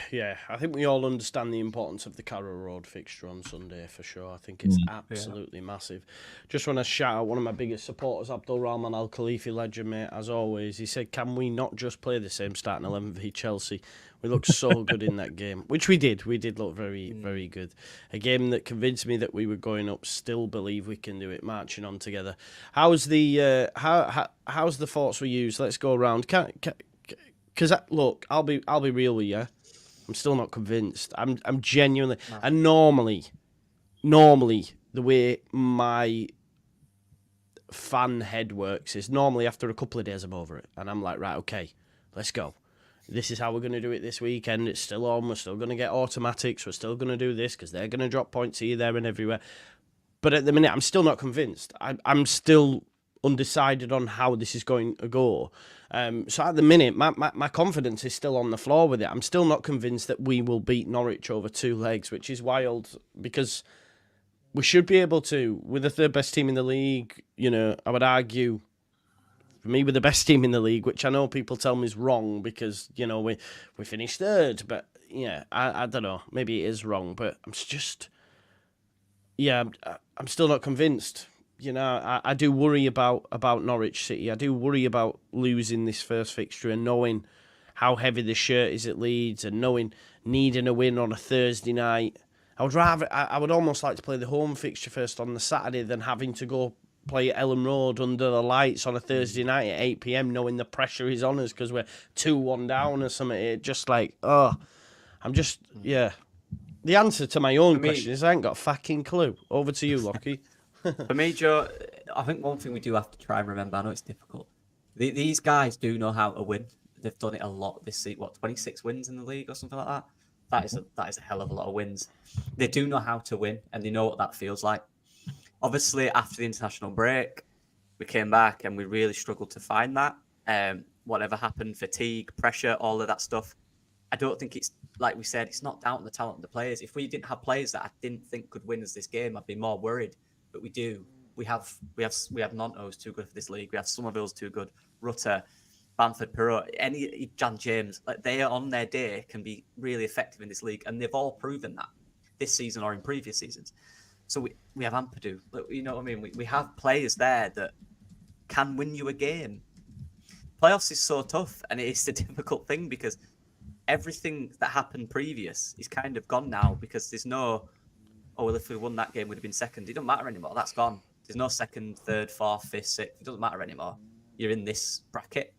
we all understand the importance of the Carrow Road fixture on Sunday for sure. I think it's absolutely massive. Just want to shout out one of my biggest supporters, Abdul Rahman Al Khalifi, legend, mate, as always. He said, can we not just play the same starting 11 v Chelsea? We looked so good in that game, which we did. We did look very, very good. A game that convinced me that we were going up. Still believe we can do it. Marching on together. How's the how's the thoughts we use? Let's go around. Because look, I'll be real with you. I'm still not convinced. I'm genuinely. No. And normally, the way my fan head works is normally after a couple of days I'm over it, and I'm like, right, okay, let's go. This is how we're going to do it this weekend. It's still on. We're still going to get automatics. We're still going to do this because they're going to drop points here, there, and everywhere. But at the minute, I'm still not convinced. I'm still undecided on how this is going to go. So at the minute, my confidence is still on the floor with it. I'm still not convinced that we will beat Norwich over 2 legs, which is wild because we should be able to. We're the 3rd best team in the league. I would argue, for me, we're the best team in the league, which I know people tell me is wrong because, we finished 3rd. But, yeah, I don't know. Maybe it is wrong, but I'm just... Yeah, I'm still not convinced. I do worry about Norwich City. I do worry about losing this first fixture and knowing how heavy the shirt is at Leeds and needing a win on a Thursday night. I would almost like to play the home fixture first on the Saturday than having to go play at Ellen Road under the lights on a Thursday night at 8 p.m. knowing the pressure is on us because we're 2-1 down or something. It just like, The answer to my own question is I ain't got a fucking clue. Over to you, Lockie. For me, Joe, I think one thing we do have to try and remember, I know it's difficult, these guys do know how to win. They've done it a lot this season. 26 wins in the league or something like that? That is a hell of a lot of wins. They do know how to win, and they know what that feels like. Obviously, after the international break, we came back and we really struggled to find that. Whatever happened, fatigue, pressure, all of that stuff. I don't think it's, like we said, it's not down to the talent of the players. If we didn't have players that I didn't think could win us this game, I'd be more worried. But we do. We have Nonto who's too good for this league. We have Somerville's too good. Rutter, Bamford, Perot, any Jan James, like they are on their day can be really effective in this league, and they've all proven that this season or in previous seasons. So we have Ampadu. You know what I mean? We have players there that can win you a game. Playoffs is so tough, and it is a difficult thing because everything that happened previous is kind of gone now because there's no, oh, well, if we won that game, we'd have been second. It doesn't matter anymore. That's gone. There's no second, third, fourth, fifth, sixth. It doesn't matter anymore. You're in this bracket.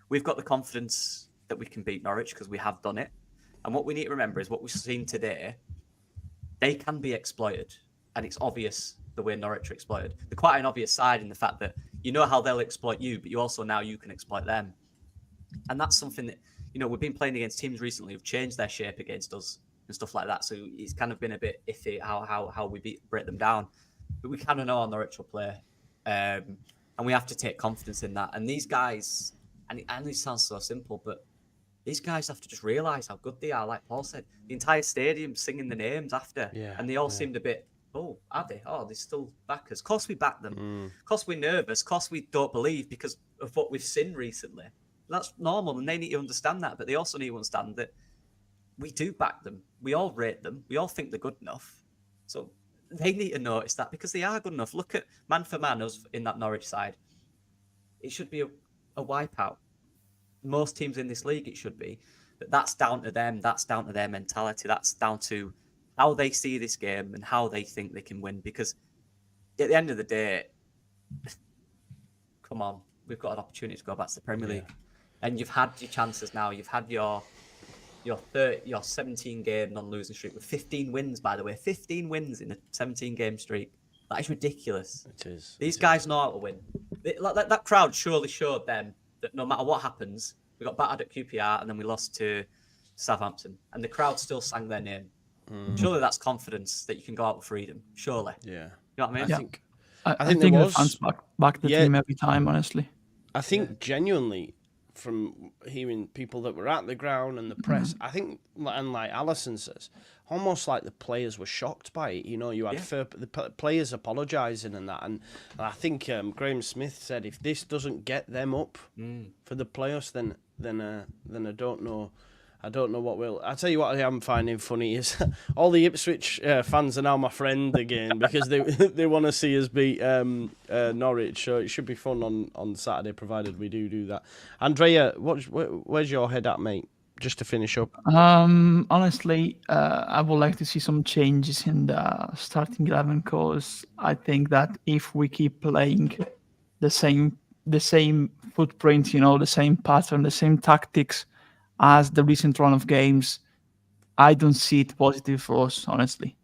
We've got the confidence that we can beat Norwich because we have done it. And what we need to remember is what we've seen today, they can be exploited. And it's obvious the way Norwich are exploited. They're quite an obvious side in the fact that you know how they'll exploit you, but you also now you can exploit them. And that's something that, we've been playing against teams recently who've changed their shape against us and stuff like that. So it's kind of been a bit iffy how we break them down. But we kind of know how Norwich will play. And we have to take confidence in that. And these guys, and it sounds so simple, but these guys have to just realise how good they are. Like Paul said, the entire stadium singing the names after. Yeah, and they all seemed a bit, oh, are they? Oh, they're still backers. Of course we back them. Of course we're nervous. Of course we don't believe because of what we've seen recently. That's normal, and they need to understand that. But they also need to understand that we do back them. We all rate them. We all think they're good enough. So they need to notice that because they are good enough. Look at man for man us in that Norwich side. It should be a wipeout. Most teams in this league, it should be. But that's down to them. That's down to their mentality. That's down to how they see this game and how they think they can win. Because at the end of the day, come on, we've got an opportunity to go back to the Premier League. And you've had your chances now. You've had your 17 game non-losing streak with 15 wins, by the way. 15 wins in a 17 game streak. That is ridiculous. It is. These guys know how to win. That crowd surely showed them that no matter what happens, we got battered at QPR and then we lost to Southampton. And the crowd still sang their name. Surely that's confidence that you can go out with freedom. Surely. Yeah. You know what I mean? I think the fans back the team every time, honestly. I think genuinely, from hearing people that were at the ground and the press, I think, and like Alison says, almost like the players were shocked by it. You had the players apologising and that, and I think Graham Smith said if this doesn't get them up for the playoffs, then I don't know. I don't know what will. I tell you what I am finding funny is all the Ipswich fans are now my friend again because they want to see us beat Norwich. So it should be fun on Saturday, provided we do that. Andrea, where's your head at, mate? Just to finish up. Honestly, I would like to see some changes in the starting 11 because I think that if we keep playing the same footprint, the same pattern, the same tactics as the recent run of games, I don't see it positive for us, honestly.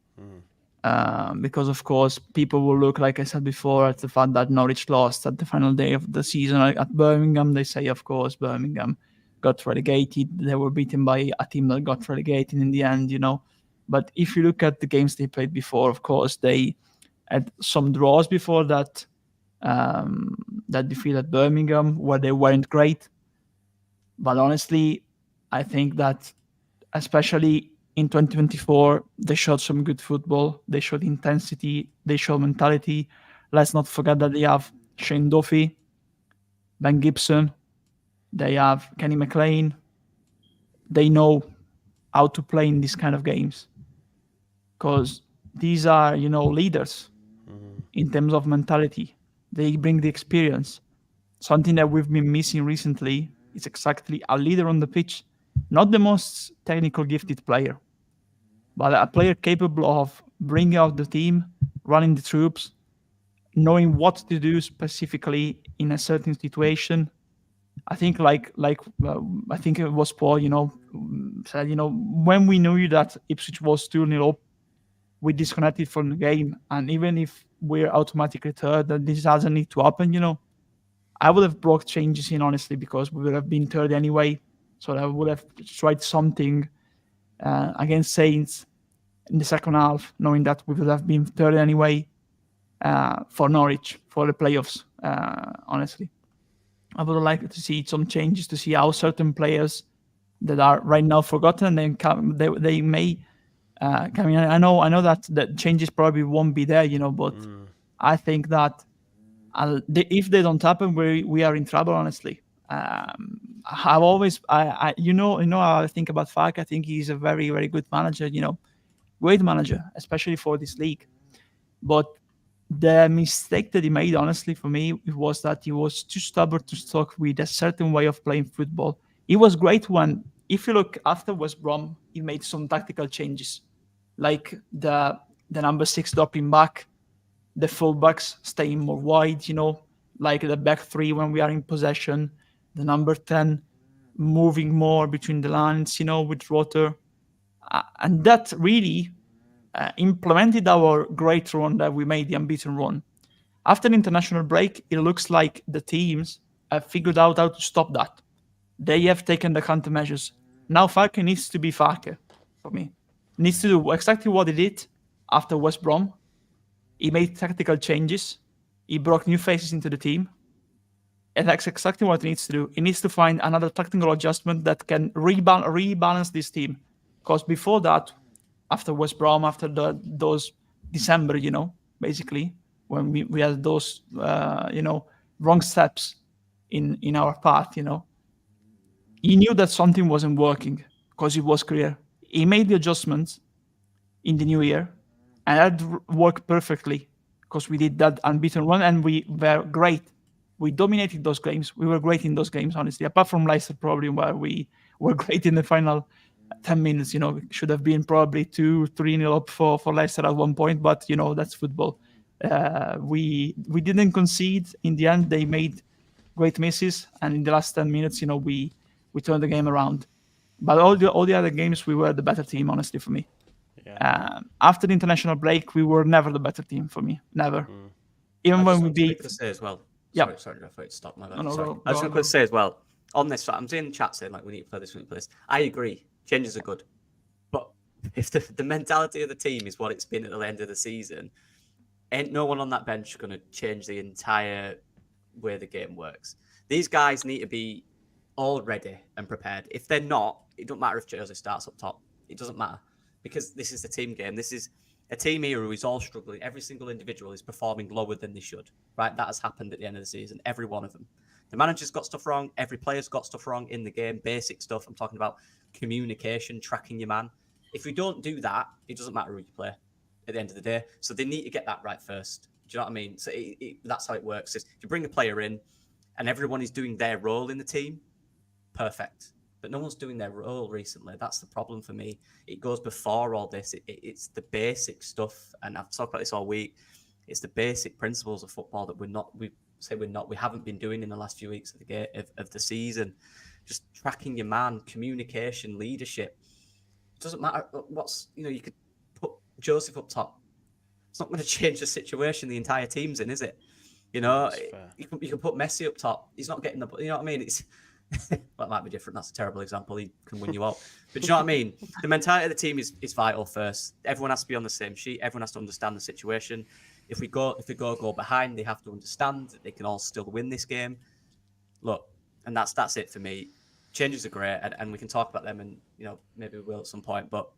Because, of course, people will look, like I said before, at the fact that Norwich lost at the final day of the season at Birmingham. They say, of course, Birmingham got relegated. They were beaten by a team that got relegated in the end, But if you look at the games they played before, of course, they had some draws before that defeat at Birmingham where they weren't great. But honestly, I think that especially in 2024, they showed some good football. They showed intensity. They showed mentality. Let's not forget that they have Shane Duffy, Ben Gibson. They have Kenny McLean. They know how to play in these kind of games because these are, leaders in terms of mentality. They bring the experience. Something that we've been missing recently is exactly a leader on the pitch. Not the most technical gifted player, but a player capable of bringing out the team, running the troops, knowing what to do specifically in a certain situation. I think I think it was Paul, said, when we knew that Ipswich was 2-0 up, we disconnected from the game. And even if we're automatically third, that this doesn't need to happen, I would have brought changes in, honestly, because we would have been third anyway. So I would have tried something against Saints in the second half, knowing that we would have been third anyway for Norwich, for the playoffs, honestly. I would like to see some changes to see how certain players that are right now forgotten, they may come in. I know that the changes probably won't be there, but I think that if they don't happen, we are in trouble, honestly. I've always, how I think about Farke. I think he's a very, very good manager, great manager, especially for this league. But The mistake that he made, honestly, for me, it was that he was too stubborn to stuck with a certain way of playing football. It was great when, if you look after West Brom, he made some tactical changes, like the number 6 dropping back, the fullbacks staying more wide, like the back three when we are in possession, the number 10 moving more between the lines, with Rotter. And that really implemented our great run that we made, the unbeaten run. After the international break, it looks like the teams have figured out how to stop that. They have taken the countermeasures. Now Falcon needs to be Falcon for me. Needs to do exactly what he did after West Brom. He made tactical changes. He brought new faces into the team. And that's exactly what he needs to do. He needs to find another tactical adjustment that can rebalance this team. Because before that, after West Brom, after those December, basically, when we had those, wrong steps in our path, he knew that something wasn't working because it was clear. He made the adjustments in the new year, and that worked perfectly because we did that unbeaten run and we were great. We dominated those games. We were great in those games, honestly. Apart from Leicester, probably where we were great in the final 10 minutes. We should have been probably 2-3-0 up for Leicester at one point, but that's football. We didn't concede in the end. They made great misses, and in the last 10 minutes, we turned the game around. But all the other games, we were the better team, honestly, for me. Yeah. After the international break, we were never the better team for me. Never. Even when we beat. Say as well. Yeah. Sorry, I thought to stop my bad. No, Sorry. go I just on, want to say as well on this. I'm seeing the chat saying like we need to play this, we need to play this. I agree. Changes are good, but if the mentality of the team is what it's been at the end of the season, ain't no one on that bench going to change the entire way the game works. These guys need to be all ready and prepared. If they're not, it doesn't matter if Jose starts up top. It doesn't matter because this is the team game. This is a team here who is all struggling. Every single individual is performing lower than they should, right? That has happened at the end of the season. Every one of them. The manager's got stuff wrong. Every player's got stuff wrong in the game. Basic stuff. I'm talking about communication, tracking your man. If we don't do that, it doesn't matter who you play at the end of the day. So they need to get that right first. Do you know what I mean? So that's how it works. If you bring a player in and everyone is doing their role in the team, perfect. But no one's doing their role recently. That's the problem for me. It goes before all this. It's the basic stuff, and I've talked about this all week. It's the basic principles of football that we haven't been doing in the last few weeks of the season. Just tracking your man, communication, leadership. It doesn't matter you could put Joseph up top. It's not going to change the situation the entire team's in, is it? You can put Messi up top. He's not getting the. You know what I mean? It's. That might be different. That's a terrible example. He can win you out. But do you know what I mean? The mentality of the team is vital first. Everyone has to be on the same sheet. Everyone has to understand the situation. If we go behind, they have to understand that they can all still win this game. Look, and that's it for me. Changes are great, and we can talk about them, and maybe we will at some point. But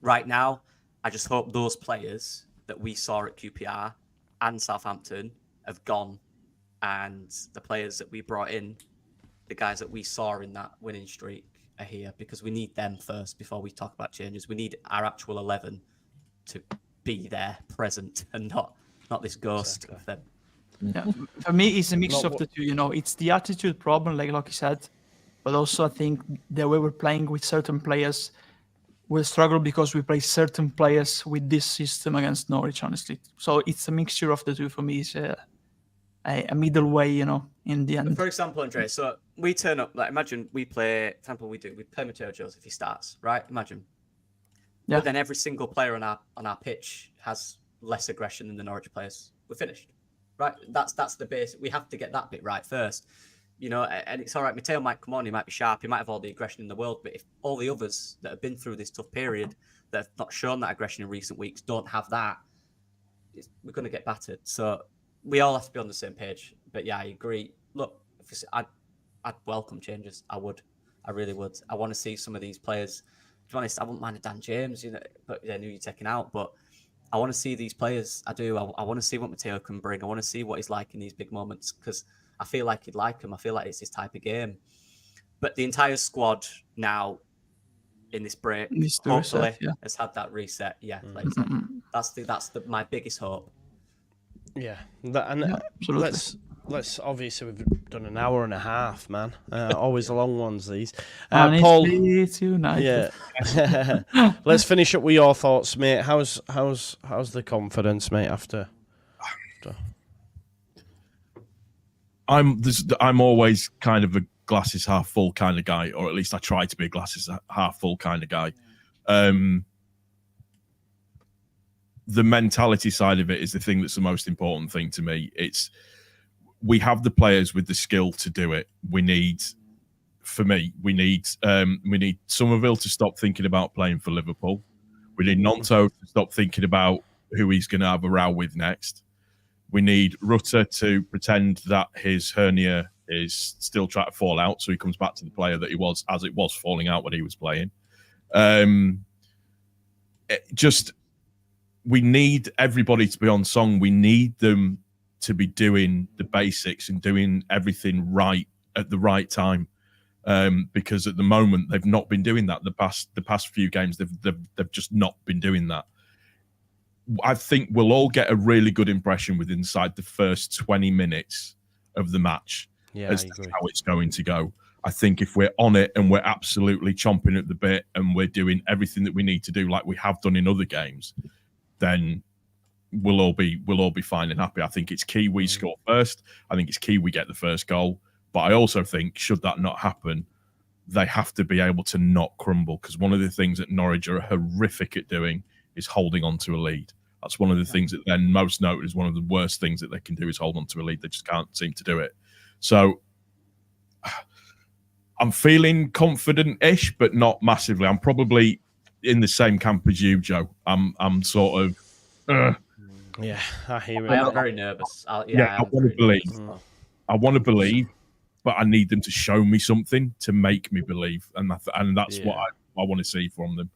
right now, I just hope those players that we saw at QPR and Southampton have gone, and the players that we brought in, the guys that we saw in that winning streak, are here because we need them first before we talk about changes. We need our actual 11 to be there, present, and not this ghost of them. Yeah. For me, it's a mix of the two. It's the attitude problem, like you said, but also I think the way we're playing with certain players will struggle because we play certain players with this system against Norwich, honestly. So it's a mixture of the two for me. It's a middle way, in the end. But for example, Andre, so we turn up, like imagine we play, for example, we play Matteo Joseph, he starts, right? Imagine. Yeah. But then every single player on our pitch has less aggression than the Norwich players. We're finished, right? That's the base. We have to get that bit right first, and it's all right. Matteo might come on, he might be sharp, he might have all the aggression in the world, but if all the others that have been through this tough period that have not shown that aggression in recent weeks don't have that, we're going to get battered. So we all have to be on the same page. But yeah, I agree. Look, I'd welcome changes. I would. I really would. I want to see some of these players. To be honest, I wouldn't mind a Dan James, but I knew you're taking out. But I want to see these players. I do. I want to see what Matteo can bring. I want to see what he's like in these big moments because I feel like he'd like him. I feel like it's his type of game. But the entire squad now in this break, hopefully, has had that reset. Yeah, like that's my biggest hope. Yeah, absolutely. let's obviously we've done an hour and a half, man. Always the long ones these. And it's Paul, Leeds United. yeah. Let's finish up with your thoughts, mate. How's the confidence, mate? After I'm always kind of a glasses half full kind of guy, or at least I try to be a glasses half full kind of guy. The mentality side of it is the thing that's the most important thing to me. We have the players with the skill to do it. We need Somerville to stop thinking about playing for Liverpool. We need Nonto to stop thinking about who he's going to have a row with next. We need Rutter to pretend that his hernia is still trying to fall out, so he comes back to the player that he was as it was falling out when he was playing. We need everybody to be on song. We need them to be doing the basics and doing everything right at the right time. Because at the moment they've not been doing that. The past few games they've just not been doing that. I think we'll all get a really good impression with inside the first 20 minutes of the match as to how it's going to go. I think if we're on it and we're absolutely chomping at the bit and we're doing everything that we need to do like we have done in other games, then we'll all be fine and happy. I think it's key we score first. I think it's key we get the first goal. But I also think, should that not happen, they have to be able to not crumble, because one of the things that Norwich are horrific at doing is holding on to a lead. That's one of the things that they're most noted as one of the worst things that they can do is hold on to a lead. They just can't seem to do it. So I'm feeling confident-ish, but not massively. I'm probably in the same camp as you, Joe. I'm sort of... Yeah, I hear it. I am very nervous. I want to believe. I want to believe, but I need them to show me something to make me believe, and that's what I want to see from them.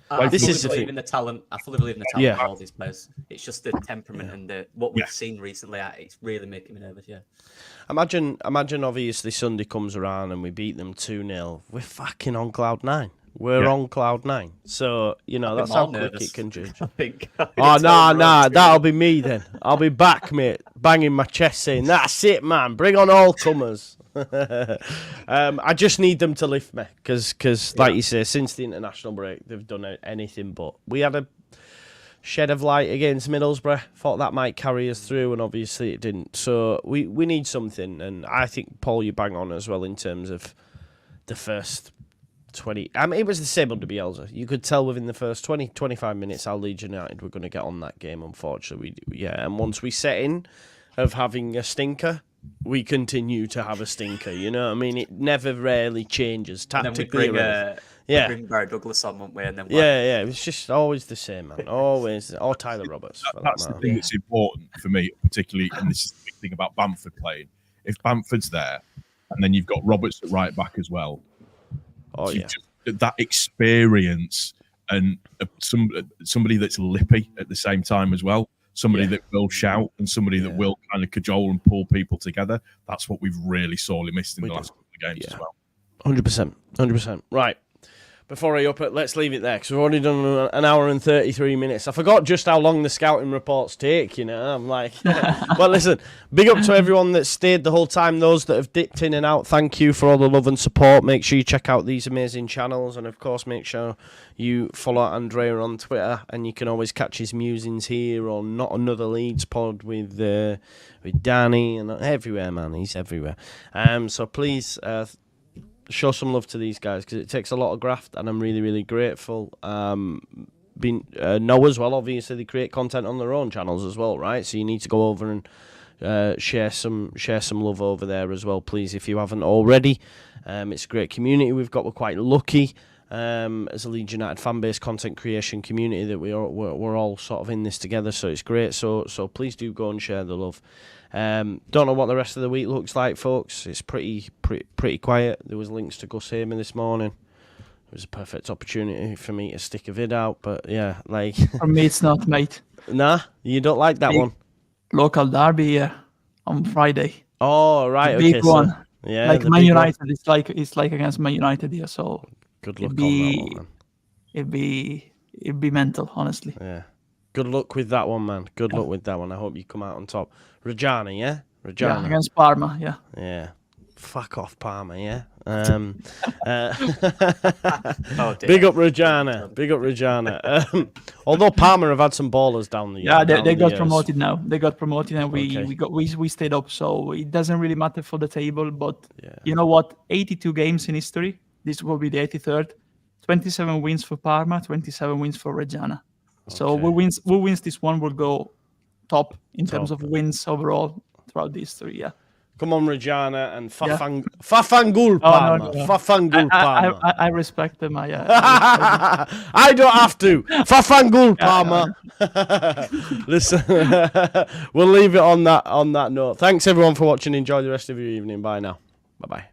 I fully believe in the talent. I fully believe in the talent of all these players. It's just the temperament and what we've seen recently. It's really making me nervous. Yeah. Imagine. Obviously, Sunday comes around and we beat them 2-0. We're fucking on cloud 9. We're on cloud 9. So that's how quick it can change. I think. Oh no, that'll be me then. I'll be back, mate, banging my chest saying, "That's it, man. Bring on all comers." I just need them to lift me because, like you say, since the international break, they've done anything but. We had a shed of light against Middlesbrough. Thought that might carry us through, and obviously it didn't. So we need something, and I think, Paul, you bang on as well in terms of the first 20. I mean, it was the same under Bielsa. You could tell within the first 20, 25 minutes how Leeds United were going to get on that game, unfortunately. And once we set in of having a stinker, we continue to have a stinker. You know what I mean? It never really changes tactically. Bring Barry Douglas on, won't we? And then it's just always the same, man. Always. Or Tyler Roberts. That's the thing that's important for me, particularly, and this is the big thing about Bamford playing. If Bamford's there, and then you've got Roberts at right back as well, that experience and somebody that's lippy at the same time as well. Somebody that will shout and somebody that will kind of cajole and pull people together. That's what we've really sorely missed in the last couple of games as well. 100%. Right. Before I up it, let's leave it there because we've already done an hour and 33 minutes. I forgot just how long the scouting reports take, I'm like... Well, listen, big up to everyone that stayed the whole time. Those that have dipped in and out, thank you for all the love and support. Make sure you check out these amazing channels. And, of course, make sure you follow Andrea on Twitter. And you can always catch his musings here on Not Another Leeds pod with Danny and everywhere, man. He's everywhere. So please... show some love to these guys because it takes a lot of graft, and I'm really, really grateful. Know as well, obviously, they create content on their own channels as well, right? So you need to go over and share some love over there as well, please, if you haven't already. It's a great community we've got. We're quite lucky as a Leeds United fan base content creation community that we're all sort of in this together. So it's great. So please do go and share the love. Don't know what the rest of the week looks like, folks. It's pretty quiet. There was links to Gus Heyman this morning. It was a perfect opportunity for me to stick a vid out, but yeah, like... For me, it's not, mate. Nah, you don't like that one? Local derby on Friday. Oh, right, the big one. Yeah, like Man United, it's like against Man United here, so... Good luck on that one, man. It'd be mental, honestly. Yeah. Good luck with that one, man. Good luck with that one. I hope you come out on top. Reggiana, yeah? Yeah, Reggiana. against Parma. Yeah. Yeah. Fuck off, Parma, yeah? Oh, dear. Big up Reggiana. Big up Reggiana. Although Parma have had some ballers down the Yeah, down they the got years. promoted now. They got promoted, and Okay. we stayed up. So it doesn't really matter for the table. But Yeah. you know what? 82 games in history. This will be the 83rd. 27 wins for Parma, 27 wins for Reggiana. So Okay. who wins this one will go top in terms Top. of wins overall throughout the history. Yeah. Come on, Reggiana, and Yeah. Fafangul Parma. no, no. Fafangul Parma. I respect them. I respect them. I don't have to. Fafangul Parma. Listen, we'll leave it on that note. Thanks everyone for watching. Enjoy the rest of your evening. Bye now. Bye bye.